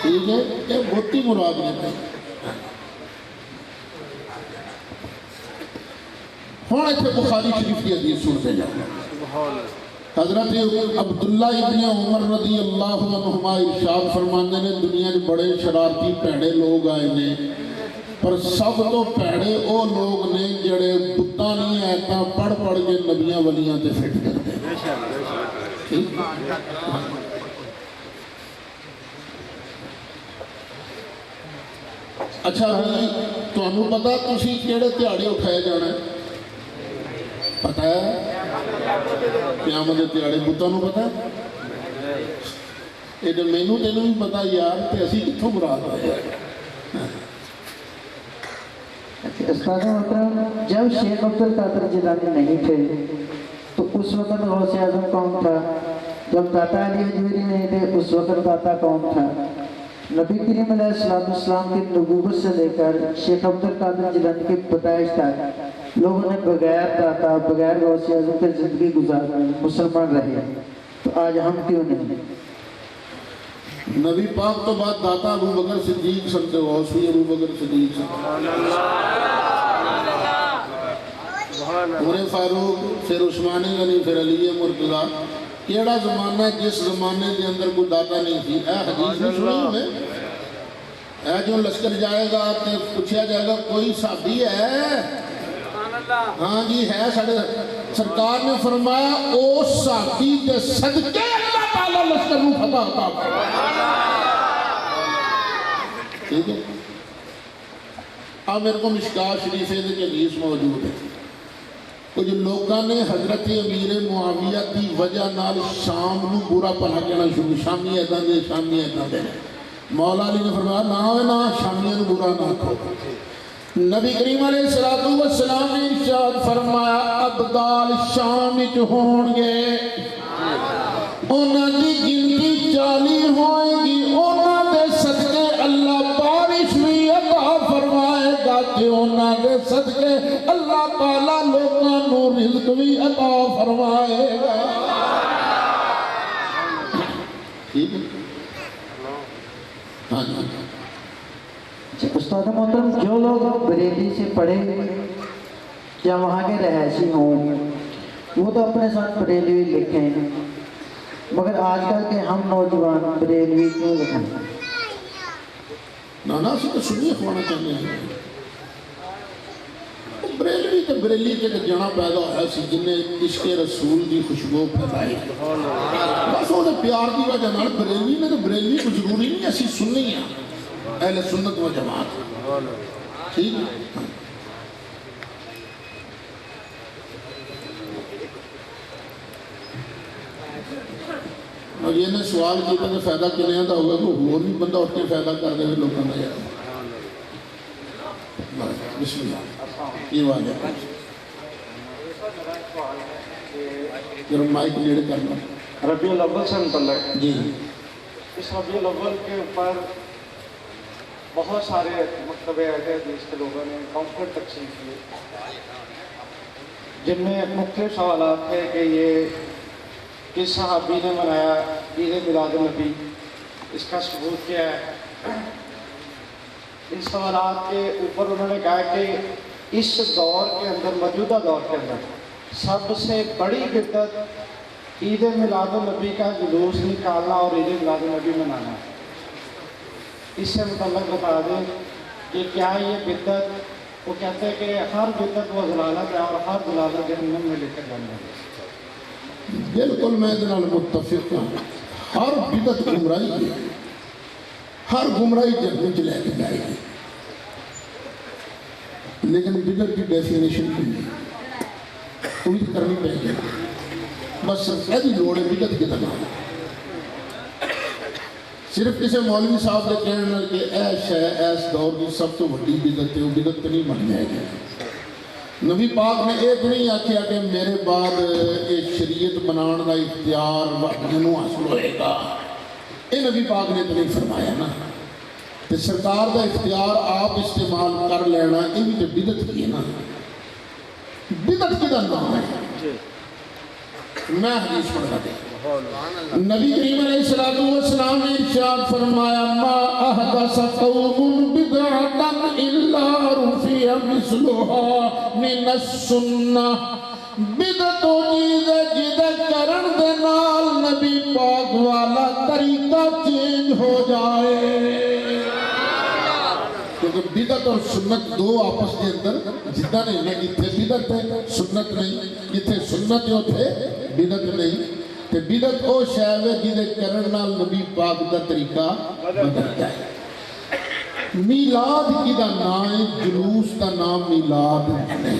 ٹھیک ہے یہ بہت ہی مراد ہے۔ ہوں اتنے بخاری شریف کی حدیث سنتے جاؤ۔ حضرت عبداللہ ابن عمر رضی اللہ عنہما ارشاد فرماندے نے دنیا کے بڑے شرارتی پیڑے لوگ آئے نے، پر سب تو پیڑے او لوگ نے جڑے بتاں نہیں آیتاں پڑھ پڑھ کے نبیاں ولیاں تے فٹ کرتے ہیں۔ اچھا بھی تو انہوں پتا تُسی کیڑے تیاڑے اٹھائے جانا ہے؟ پتہ ہے قیامت دے دیہاڑے بتاں نوں پتہ یہ جو مینوں تینوں بھی پتا یار تے اسی کتھوں مراد آئے استاد محترم جب شیخ عبد القادر جیلانی نہیں تھے تو اس وقت غوث اعظم کون تھا؟ جب داتا علی حجویری نہیں تھے اس وقت داتا کون تھا؟ نبی کریم علیہ السلام کی نبوت سے لے کر شیخ عبد القادر جیلانی کی پیدائش تک لوگوں نے بغیر داتا بغیر غوث اعظم کی زندگی گزار مسلمان رہے، تو آج ہم کیوں نہیں؟ نبی پاک تو بعد داتا ابو بکر صدیق سنتے غوث بھی ابو بکر صدیق سنتے عمر فاروق پھر عثمانی غنی پھر علی مرتضیٰ کیڑا زمانہ ہے جس زمانے کے اندر کوئی داتا نہیں تھی اے حدیث نہیں سنی انہیں اے جو لشکر جائے گا تے پوچھا جائے گا کوئی صحابی ہے ہاں جی ہے ساڑھے سرکار نے فرمایا او صحابی دے صدقے اللہ تعالیٰ لشکر نو فتح عطا فرمائے ٹھیک ہے اب میرے کو مشکاہ شریف ہے کہ حدیث موجود ہے کچھ لوگوں نے حضرت امیر معاویہ کی وجہ نال شام نو برا پڑھا کہنا شروع شامی ایدان دے شامی ایدان دے مولا علی نے فرمایا نہ ہوئے نہ شامیوں برا نہ کھو نبی کریم علیہ السلام نے ارشاد فرمایا ابدال شام وچ ہون گے انہاں دی گنتی 40 ہوئے گی انہاں دے صدقے اللہ بارش بھی عطا فرمائے گا کہ انہاں دے صدقے اللہ تعالیٰ لوگاں نو رزق بھی عطا فرمائے گا ٹھیک ہے ہاں جی استاد محترم جو لوگ بریلی سے پڑھے یا وہاں کے رہائشی ہوں وہ تو اپنے ساتھ بریلوی لکھیں مگر آج کل کے ہم نوجوان بریلوی کیوں لکھیں؟ نانا سے تو سنی اخوانا چاہنے ہیں بریلوی تے بریلی کے جنا پیدا ہے سی جنہیں عشق رسول دی خوشبو پھیلائی بس وہ پیار دی وجہ نال بریلی نے تو بریلی کو ضروری نہیں ایسی سننی ہے اہل سنت و جماعت ٹھیک ہے اور یہ نے سوال کیا کہ فائدہ کنے دا ہوگا کہ اور بھی بندہ اٹھ کے فائدہ کر دے ہوئے لوگوں نے یار بسم اللہ یہ واجہ ذرا مائک نیڑے کرنا ربیع الاول سے متعلق جی اس ربیع الاول کے اوپر بہت سارے مکتبہ اہل حدیث کے لوگوں نے پامفلیٹ تقسیم کیے جن میں مختلف سوالات تھے کہ یہ کس صحابی نے منایا عید میلاد النبی اس کا ثبوت کیا ہے ان سوالات کے اوپر انہوں نے کہا کہ اس دور کے اندر موجودہ دور کے اندر سب سے بڑی بدعت عید میلاد النبی کا جلوس نکالنا اور عید میلاد النبی منانا ہے اس سے متعلق بتا دیں کہ کیا یہ بدعت وہ کہتے ہیں کہ ہر بدعت وہ ضلالت ہے اور ہر ضلالت جہنم میں لے کر جانا ہے بالکل میں دنال متفق ہوں ہر بدعت گمراہی ہے ہر گمراہی جہنم چلے کے جائے گی لیکن بدعت کی ڈیفینیشن کی امید کرنی پڑے گی بس ایسی لوڑ ہے بدعت کی طرح صرف کسی مولوی صاحب نے کہنا کہ ایش ہے ایس دور کی سب تو بڑی بدعت ہے وہ بدعت نہیں بن جائے گی نبی پاک نے ایک نہیں آکھیا کہ میرے بعد ایک شریعت بنان کا اختیار جنوں حاصل ہوئے گا یہ نبی پاک نے تو نہیں فرمایا نا تو سرکار کا اختیار آپ استعمال کر لینا یہ بھی تو بدعت کی ہے نا بدعت کی نام ہے میں حدیث پڑھا دے نبی کریم علیہ السلام نے ارشاد فرمایا ما احدث قوم بدعتا الا رفع مثلها من السنہ بدعت چیز جدے کرن دے نال نبی پاک والا طریقہ چینج ہو جائے کیونکہ بدعت اور سنت دو آپس کے اندر جتنا نہیں ہے اتھے بدعت ہے سنت نہیں اتھے سنت ہے اتھے بدعت نہیں کہ بدعت او شے ہے جدے کرن نال نبی پاک دا طریقہ بدل جائے میلاد کی دا نام جلوس دا نام میلاد نہیں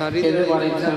ਇਹਦੇ ਬਾਰੇ ਸਰ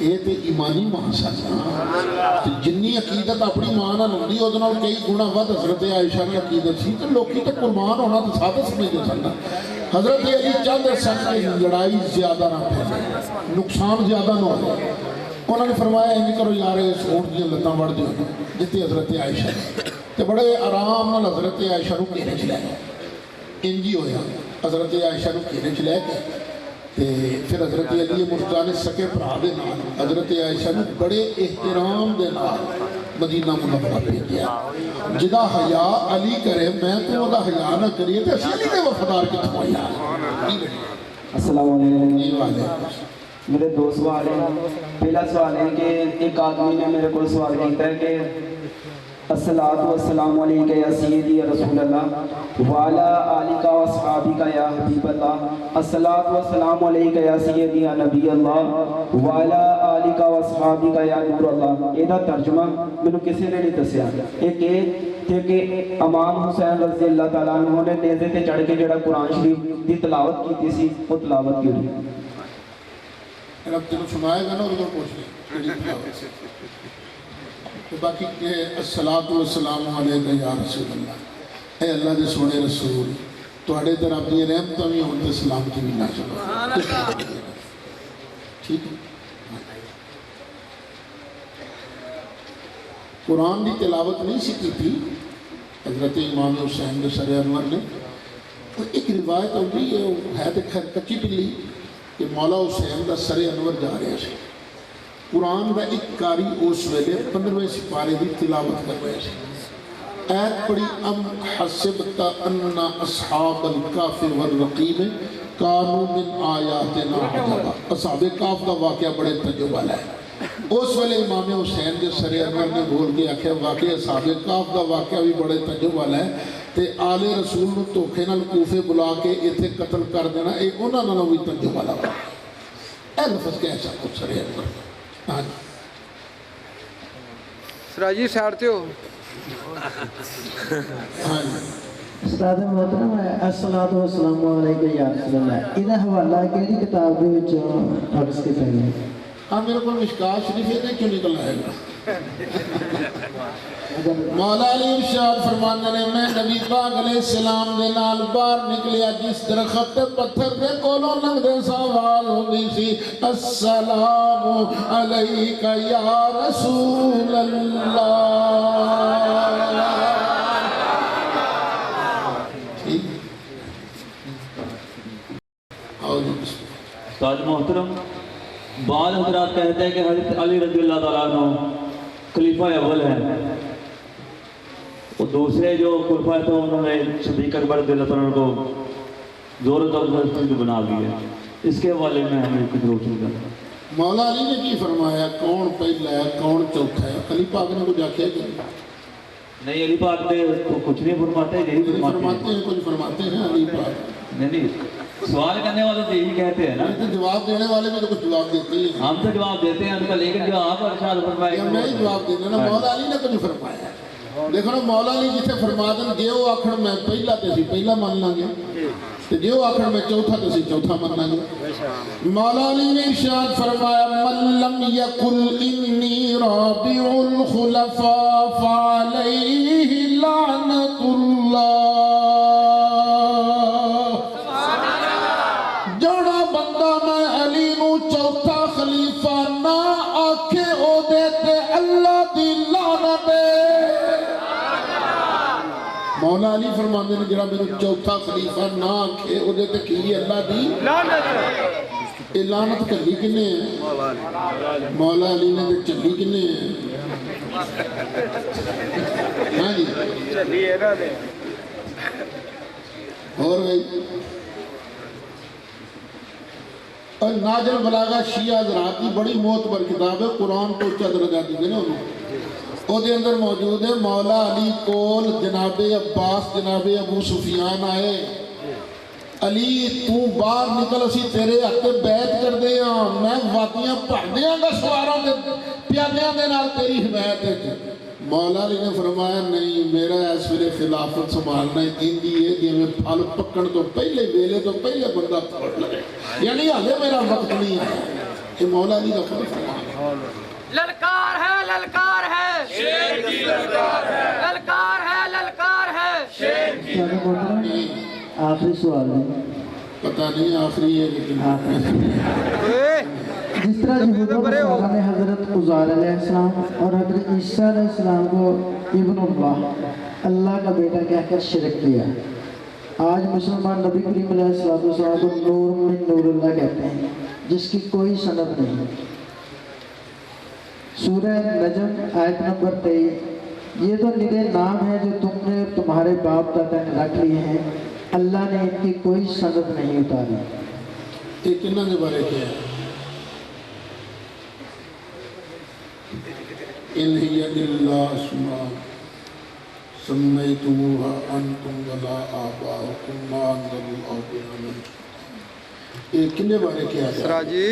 یہ تو ایمانی ماں سن جنی عقیدت اپنی ماں نال ہوندی وہ کئی گنا ود حضرت عائشہ کی عقیدت سی تو لوکی تو قربان ہونا تو ثابت سمجھتے سن حضرت علی چاہتے سن کہ لڑائی زیادہ نہ پھیلے نقصان زیادہ نہ ہو انہوں نے فرمایا انج کرو یار اس اونٹ دیا لتاں وڑ دیو جتنی حضرت عائشہ تو بڑے آرام نال حضرت عائشہ کو گھیرے چ لے گئے انجی ہویا حضرت عائشہ کو گھیرے چ لے گئے پھر حضرت علی مرتضیٰ نے سکے بھرا دے نال حضرت عائشہ نے بڑے احترام دے نال مدینہ منورہ بھیجیا جدا حیا علی کرے میں تو وہ حیا نہ کریے تو اسی علی نے وفادار کتوں آیا. السلام علیکم. میرے دو سوال ہیں. پہلا سوال ہے کہ ایک آدمی نے میرے کو سوال کیا ہے کہ الصلاۃ والسلام علیکہ یا سیدی یا رسول اللہ وعلی آلک و اصحابک یا حبیب اللہ الصلاۃ والسلام علیکہ یا سیدی یا نبی اللہ وعلی آلک و اصحابک یا نور اللہ. یہ ترجمہ مینوں کسی نے نہیں دسیا. ایک تھے کہ امام حسین رضی اللہ تعالیٰ عنہ نے نیزے تے چڑھ کے جڑا قرآن شریف دی تلاوت کی سی وہ تلاوت کی ہوئی. اب تینوں سنائے گا نا ادھر پوچھ لیں تو باقی کہ الصلاۃ والسلام علیکہ یا رسول اللہ اے اللہ دے سونے رسول تواڈے تے رب دی رحمتاں وی ہون تے سلامتی وی نہ چلو ٹھیک ہے. قرآن دی تلاوت نہیں سی کی تھی حضرت امام حسین دے سر انور نے. ایک روایت ہوتی ہے تے کچی پلی کہ مولا حسین دا سر انور جا رہا سی قرآن دا ایک کاری اس ویلے 15ویں سپارے دی تلاوت کر رہے ہیں. ایت پڑی ام حسبت ان اصحاب الکاف والرقیم کانوا من آیاتنا عجبا. اصحاب کاف دا واقعہ بڑے تجربہ ہے. اس ویلے امام حسین کے سر انور نے بول کے آخیا واقعی اصحاب کاف دا واقعہ بھی بڑے تجربہ ہے تے آل رسول نو دھوکے نال کوفے بلا کے ایتھے قتل کر دینا اے انہاں نالوں بھی تجربہ والا. اے لفظ کیسا کچھ سر انور سراجی سائڈ تے ہو. استاد محترم الصلاۃ والسلام علیکہ یا رسول اللہ یہ حوالہ کیڑی کتاب دے وچ حفظ کیتا ہے؟ ہاں میرے کو مشکات شریف ہے کیوں نکل آئے گا. مولا علی ارشاد فرماندے نے میں نبی پاک علیہ السلام دے نال باہر نکلیا جس درخت تے پتھر دے کولوں لنگدے سوال ہوندی سی السلام علیکہ یا رسول اللہ. استاد محترم بعض حضرات کہتے ہیں کہ حضرت علی رضی اللہ تعالیٰ عنہ خلیفہ اول ہیں اور دوسرے جو خلفاء تھے انہوں نے صدیق اکبر رضی اللہ تعالیٰ عنہ کو زور و زبردستی بنا دیا. اس کے حوالے میں ہمیں کچھ روشنی کرنا. مولا علی نے کی فرمایا کون پہلا ہے کون چوتھا ہے؟ علی پاک نے کچھ آخیا کہ نہیں علی پاک نے تو کچھ نہیں فرماتے یہی فرماتے ہیں کچھ فرماتے ہیں علی پاک نہیں. سوال کرنے والے تو یہی کہتے ہیں نا جواب دینے والے بھی تو کچھ جواب دیتے ہیں. ہم تو جواب دیتے ہیں ان کا لیکن جو آپ ارشاد فرمائے میں ہی جواب دینا نا. مولا علی نے کچھ فرمایا دیکھو نا مولا علی جتنے فرما دیں جے وہ آخر میں پہلا تو اسی پہلا مان لیں گے جے وہ آخر میں چوتھا تو اسی چوتھا مان لیں گے. مولا علی نے ارشاد فرمایا من لم یقل انی رابع الخلفاء فعلیہ لعنت اللہ. جڑا بندہ میں علی نو چوتھا خلیفہ نہ آکھے او دیتے اللہ دی لعنت ہے. مولا علی فرماندے نے جڑا میرے چوتھا خلیفہ نہ آکھے او دیتے کی اللہ دی لعنت. اے لعنت کلی کنے ہے؟ مولا علی نے تے چلی کنے ہے؟ ہاں جی چلی ہے نا دے اور گئی. اور ناجل بلاغہ شیعہ حضرات کی بڑی معتبر کتاب ہے. قرآن تو چند رجا دیتے ہیں انہوں او دے اندر موجود ہے. مولا علی کول جناب عباس جناب ابو سفیان آئے علی تو باہر نکل اسی تیرے ہاتھ بیعت کر دے ہاں میں وادیاں پہاڑیاں دا سواراں دے پیادیاں دے نال تیری حمایت ہے. مولا علی نے فرمایا نہیں میرا اس ویلے خلافت سنبھالنا ایندی ہے کہ میں پھل پکن تو پہلے ویلے تو پہلے بندہ پھڑ لگے یعنی حالے میرا وقت نہیں ہے. یہ مولا علی کا خلیفہ ہے. للکار ہے شیر کی للکار ہے للکار ہے شیر کی آخری سوال ہے. پتہ نہیں آخری ہے لیکن جس طرح یہودیوں نے حضرت عزیر علیہ السلام اور حضرت عیسیٰ علیہ السلام کو ابن اللہ اللہ کا بیٹا کہہ کر شرک کیا، آج مسلمان نبی کریم علیہ السلام کو نور من نور اللہ کہتے ہیں جس کی کوئی سند نہیں. سورہ نجم آیت نمبر 23، یہ تو نرے نام ہے جو تم نے تمہارے باپ دادا نے رکھ لیے ہیں، اللہ نے ان کی کوئی سند نہیں اتاری. یہ کنہ نے بارے کیا ہے؟ ان ہی الا اسماء سمیتموها انتم ولا آباؤکم ما انزل اللہ بها من سلطان. یہ کنے بارے کیا ہے؟ سراجی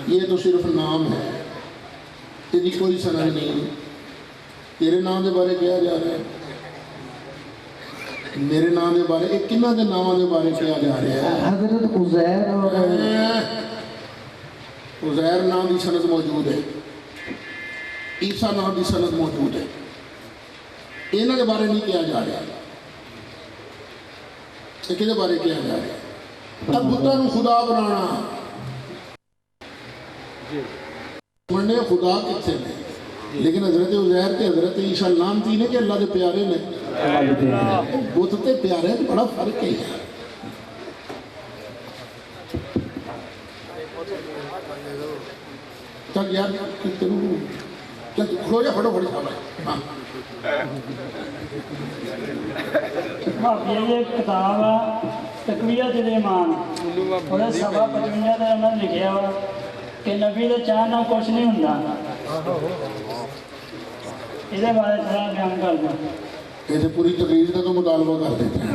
یہ تو صرف نام ہے، تیری کوئی سند نہیں. تیرے نام دے بارے کیا جا رہا ہے؟ میرے نام دے بارے ایک کنہ دے نام دے بارے کیا جا رہا ہے؟ حضرت عزیر اور عزیر نام دی سند موجود ہے، عیسیٰ نام دی سند موجود ہے. انہاں دے بارے نہیں کیا جا رہا. ایک دے بارے کیا جا رہا ہے؟ اب بتاں نو خدا بنانا مننے خدا کتنے نے، لیکن حضرت عزیر تے حضرت عیسیٰ نام تھی نے کہ اللہ دے پیارے نے. بت تے پیارے تے بڑا فرق ہے. چل یار چل کھڑو جا پھڑو پھڑو یہ کتاب ہے تقویت الایمان، اور 55 دے انہوں نے لکھیا ہوا کہ نبی دے چاہن نال کچھ نہیں ہوندا. اس بارے تھوڑا بیان کر دیں. یہ پوری تقریر کا تو مطالبہ کر دیتے ہیں.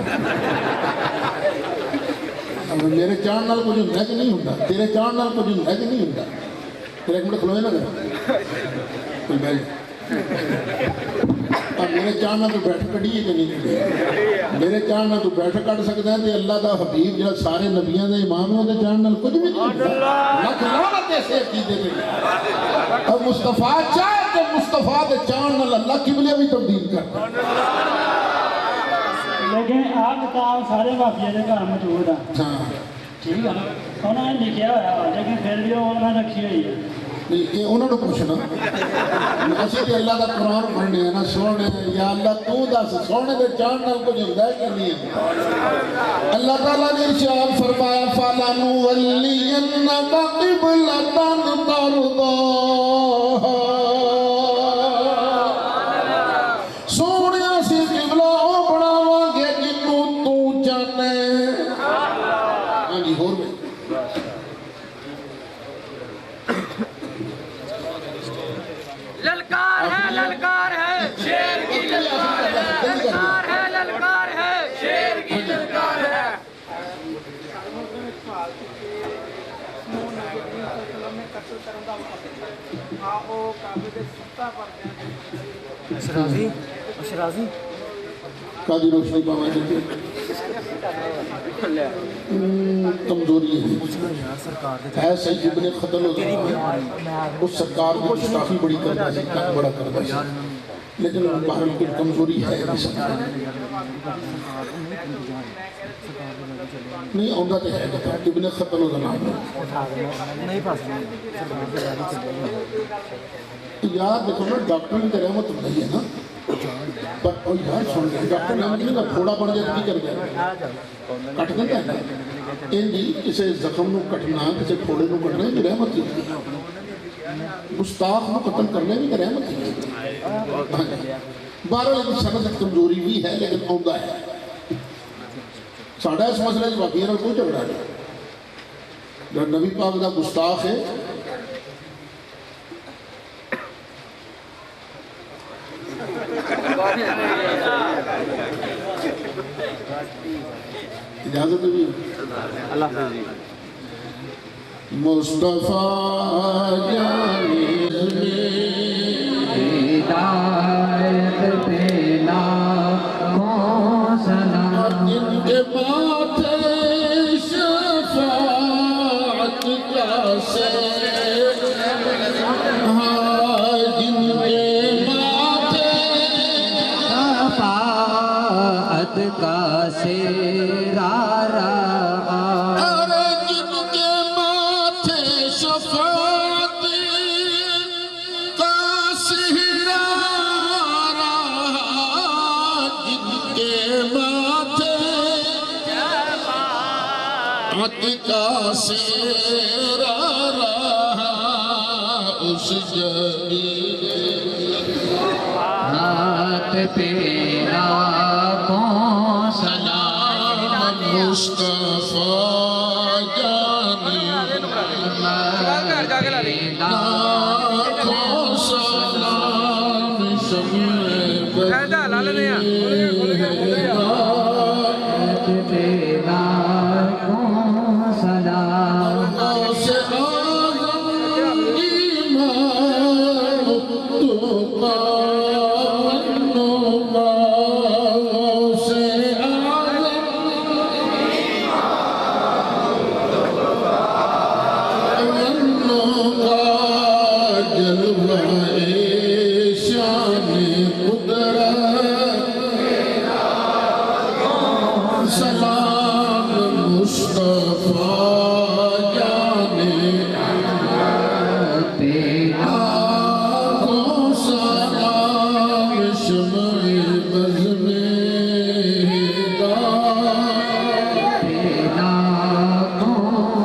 میرے چاہن نال کچھ ہوندا کہ نہیں ہوندا؟ تیرے چاہن نال کچھ ہوندا کہ نہیں ہوندا؟ پھر ایک منٹ کھلوئے نا کوئی بیٹھ. اب میرے چاہنا تو بیٹھ کڑیے کہ نہیں کڑیے؟ میرے چاہنا تو بیٹھ کڑ سکتا ہے کہ اللہ دا حبیب جو سارے نبیوں دے امام ہیں دے چاہنا کچھ بھی نہیں. لکھ لعنت ایسے عقیدے میں. اب مصطفیٰ چاہے تو مصطفیٰ دے چاہنا اللہ قبلے بھی تبدیل کر. لیکن آپ کتاب سارے بھابیے دے گھر موجود ہیں. ٹھیک ہے نا، انہوں نے لکھیا ہوا ہے لیکن پھر بھی انہوں نے رکھی ہوئی ہے. یہ انہوں نے پوچھنا اسی کہ اللہ کا قرآن پڑھنے ہیں نا سونے یا اللہ تو دس سونے دے چاند نال کچھ ہوتا ہے کہ نہیں ہے؟ اللہ تعالیٰ نے ارشاد فرمایا فَلَنُوَلِّيَنَّكَ قِبْلَةً تَرْضَاهَا. سونے اسی قبلہ او بناواں گے جنوں تو چاہنے. ہاں جی ہور میں للکار ہے شیر کی للکار ہے شیر کی للکار ہے. اشرازی قاضی روشنی پاوائے دیتے کمزوری ہے سید ابن خطل اس سرکار نے گستاخی بڑی کرتا ہے تک بڑا کرتا ہے لیکن بہرحال کوئی کمزوری ہے نہیں آؤں تو ہے ابن خطل کا نام یاد دیکھو نا ڈاکٹر کی رحمت نہیں ہے نا پر یار سن رہے ڈاکٹر نے نہیں کہا تھوڑا بڑھ جائے کی کر گیا کٹ دیتا ہے ان جی کسی زخم نو کٹنا کسی پھوڑے نو کٹنا یہ رحمت ہی گستاخ نو قتل کرنے بھی رحمت ہی بارہ لیکن سند کمزوری بھی ہے لیکن آؤں ہے ساڑھا اس مسئلہ جو باقی ہے کوئی جھگڑا نہیں نبی پاک دا گستاخ ہے اجازت بھی اللہ حافظ مصطفیٰ جانی ہدایت دینا کون سنا جن کے ماتھے شفاعت سے جن کے ماتھے شفاعت کا سیرا رہا ارے جن کے ماتھے شفاعت کا سہرا رہا جن کے ماتھے شفاعت کا سہرا رہا اس جلیل ہاتھ پہ لاکھوں سلام مصطفیٰ جانی لاکھوں سلام شمع بدری ہاتھ پہ لاکھوں سلام سے آزم ایمان تقا نما سے آزم نما جلوہ شان قدرت سلام مصطفیٰ جانے آنکھوں سلام شمع بز میں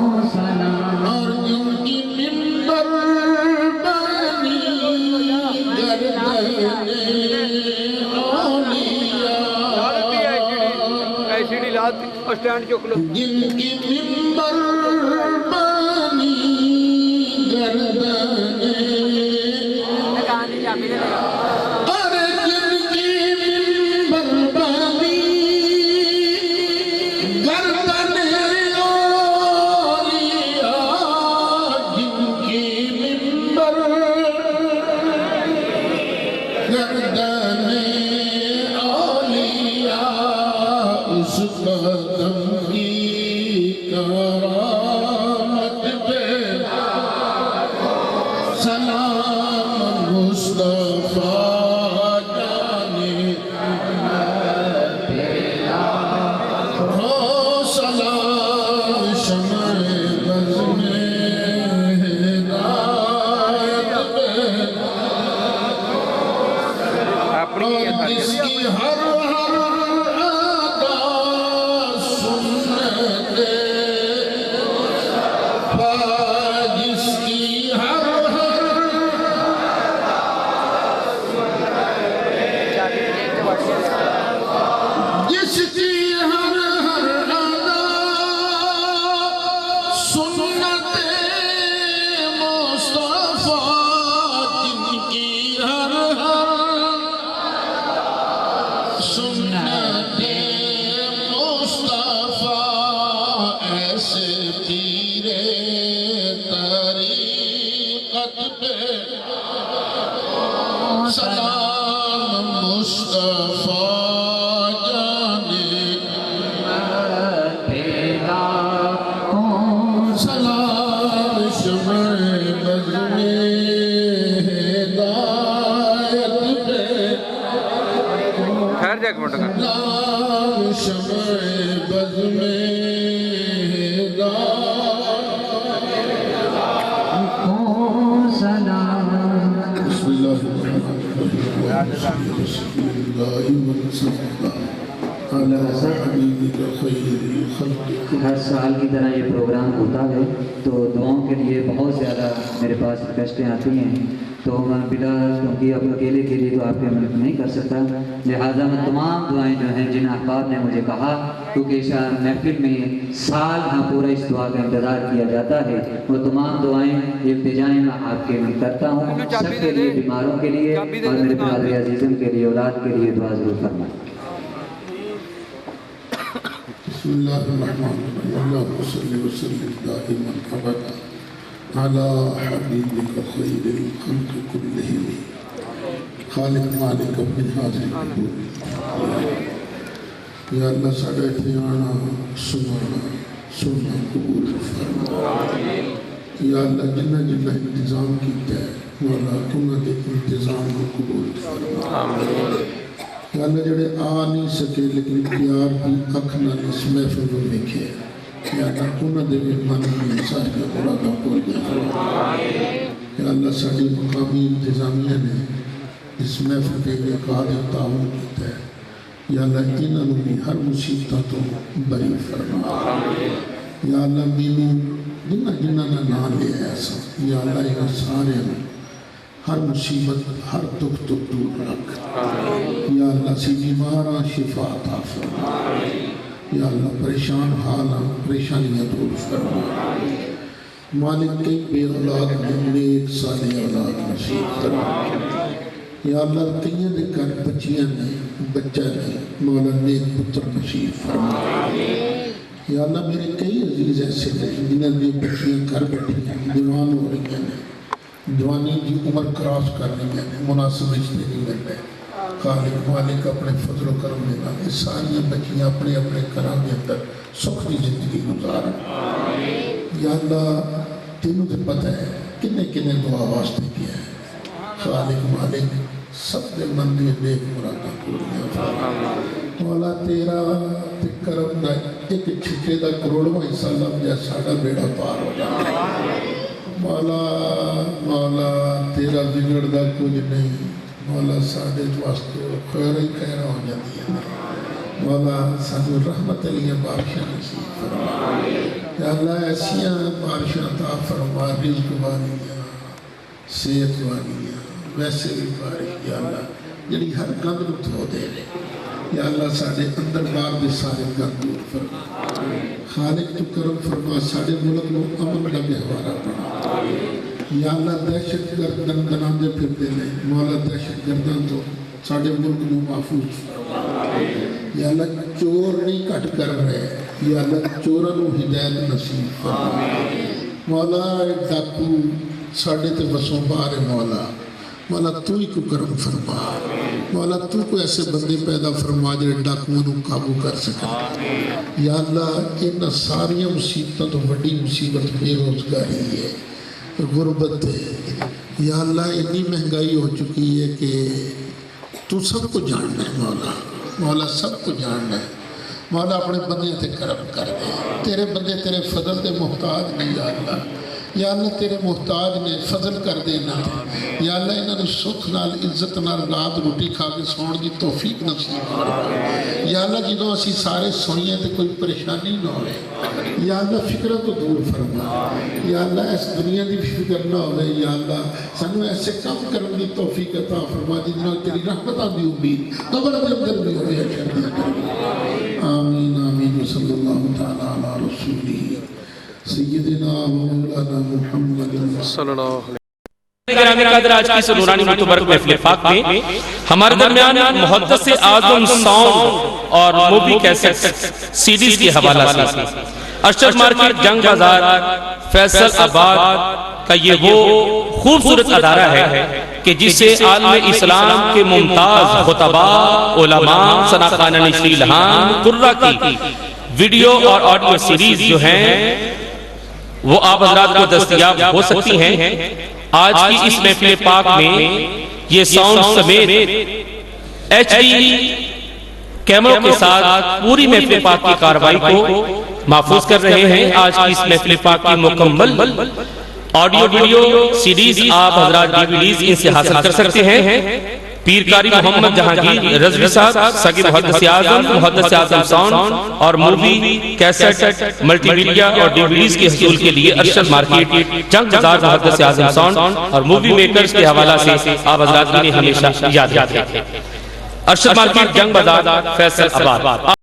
اور ان کی منبر بنی گردن جن کی منبر بنی گردن ارے جن کی منبر بنی گردن اولیاء جن کی منبر گردن اولیاء اس قدم کی کرامت پہ سلام مصطفیٰ جانے ہو سلام شمع بز میں ہدایت پہ اور جس کی ہر جس کی ہر ادا سنت مصطفیٰ جن کی ہر سنت مصطفیٰ ایسے پیرے طریقت پہ سلام مصطفیٰ جانے سلام شمع بز میں ہدایت پہ سلام شمع بز میں بسم اللہ ہر سال کی طرح یہ پروگرام ہوتا ہے تو دعاؤں کے لیے بہت زیادہ میرے پاس ریکویسٹیں آتی ہیں تو میں بلا کیونکہ اب اکیلے کے لیے تو آپ کے ملک نہیں کر سکتا لہٰذا میں تمام دعائیں جو ہیں جن احباب نے مجھے کہا کیونکہ محفل میں سال ہاں پورا اس دعا کا انتظار کیا جاتا ہے وہ تمام دعائیں التجائیں میں آپ کے میں کرتا ہوں سب کے لیے بیماروں کے لیے اور میرے برادر عزیزم کے لیے اولاد کے لیے دعا ضرور فرمائیں بسم اللہ الرحمن الرحیم اللہم صلی وسلم دائما ابدا علی حبیبک خیر الخلق کلہم خالق مالک اپنی حاضر قبول یا اللہ ساڑھے تھے آنا سنانا قبول فرما یا اللہ جنہ جنہ انتظام کیتا ہے مولا انہاں دے انتظام کو قبول فرما یا اللہ جڑے آ نہیں سکے لیکن پیار دی اکھ نال اس محفل کو دیکھے یا اللہ انہاں دے من میں ساری مراداں پوریاں فرما یا اللہ ساری مقامی انتظامیہ نے اس محفل پہ انعقاد تعاون کیتا ہے یا اللہ انہاں نوں بھی ہر مصیبتاں تو بری فرما یا اللہ مینوں جنہ جنہ نے نام لیا ہے یا اللہ یہ سارے ہر مصیبت ہر دکھ تو دور رکھ یا اللہ سی بیماراں شفا عطا فرما یا اللہ پریشان حالاں پریشانیاں دور فرما مالک کئی بے اولاد میں نیک صالح اولاد نصیب فرما یا اللہ کئیاں دے گھر بچیاں نے بچہ نے مولا نیک پتر نصیب فرما یا اللہ میرے کئی عزیز ایسے ہیں جنہاں دی بچیاں گھر بیٹھی ہیں جوان ہو رہی ہیں جوانی کی عمر کراس کر رہی ہیں مناسب رشتے نہیں مل رہے خالق مالک اپنے فضل و کرم دینا یہ ساری بچیاں اپنے اپنے کرم کے اندر سختی زندگی گزارن یا اللہ تینوں سے پتہ ہے کنے کنے دعا واسطے کیا ہے خالق مالک سب دے مندی نیک مرادہ پوریاں فرما مولا تیرا کرم دا ایک چھکے دا کروڑواں حصہ لب جائے ساڑا بیڑا پار ہو جائے مولا مولا تیرا بگڑ دا کچھ نہیں مولا ساڑے واسطے خیر ہی خیر ہو جاتی ہے مولا سانو رحمت علیہ بارشاں نصیب فرما یا اللہ ایسیاں بارشاں عطا فرما رزق والیاں صحت والیاں ویسے بھی بارش یا اللہ جڑی ہر گند نو دھو دے یا اللہ ساڑے اندر بار دے سارے گند دور فرما خالق تو کرم فرما ساڑے ملک نو امن دا گہوارہ بنا یا اللہ دہشت گرد دندنان دے پھر دے لے مولا دہشت گردان تو ساڑے ملک نو محفوظ فرما یا اللہ چور نہیں کٹ کر رہے یا اللہ چورن نو ہدایت نصیب فرما مولا ایک ڈاکو ساڑے تے وسوں بارے مولا مولا تو ہی کو کرم فرما مولا تو کو ایسے بندے پیدا فرما جڑے ڈاکوؤں کو قابو کر سکے یا اللہ ان ساری مصیبتوں تو بڑی مصیبت بے روزگاری ہے غربت ہے یا اللہ اتنی مہنگائی ہو چکی ہے کہ تو سب کو جاننا ہے مولا مولا سب کو جاننا ہے مولا اپنے بندے تے کرم کر دے تیرے بندے تیرے فضل دے محتاج نہیں یا اللہ یا اللہ تیرے محتاج نے فضل کر دینا یا اللہ انہوں نے سکھ نال عزت نال رات روٹی کھا کے سون دی توفیق نصیب فرما یا اللہ جدوں اسی سارے سوئیں تے کوئی پریشانی نہ ہوئے یا اللہ فکرہ تو دور فرما یا اللہ اس دنیا دی فکر نہ ہوئے یا اللہ سنو ایسے کام کرنے دی توفیق عطا فرما جنہوں تیری رحمتہ دی امید قبر دے اندر بھی ہوئے آمین آمین صلی اللہ تعالیٰ علی رسولی سیدنا مولانا محمد صلی اللہ علیہ وسلم آج کی سنورانی متبرک محفل پاک میں ہمارے درمیان محدث اعظم ساؤنڈ اور موبی کیسٹ سیڈیز کی حوالہ سے ارشد مارکیٹ جنگ بازار فیصل آباد کا یہ وہ خوبصورت ادارہ ہے کہ جسے عالم اسلام کے ممتاز خطباء علماء ثناخوان نشری لہان قرہ کی ویڈیو اور آڈیو سیریز جو ہیں وہ آپ حضرات کو دستیاب ہو سکتی ہیں آج کی اس محفل پاک میں یہ ساؤنڈ سمیت ایچ ڈی کیمروں کے ساتھ پوری محفل پاک کی کاروائی کو محفوظ کر رہے ہیں آج کی اس محفل پاک کی مکمل آڈیو ویڈیو سیریز آپ حضرات ڈیویڈیز ان سے حاصل کر سکتے ہیں پیرکاری محمد جہانگیر رضوی صاحب سگی محدث اعظم ساؤنڈ اور مووی کیسٹ ملٹی میڈیا اور ڈیویڈیز کے حصول کے لیے ارشد مارکیٹ جنگ بازار محدث اعظم ساؤنڈ اور مووی میکرز کے حوالہ سے آپ حضرات نے ہمیشہ یاد رکھیں ارشد مارکیٹ جنگ بازار فیصل آباد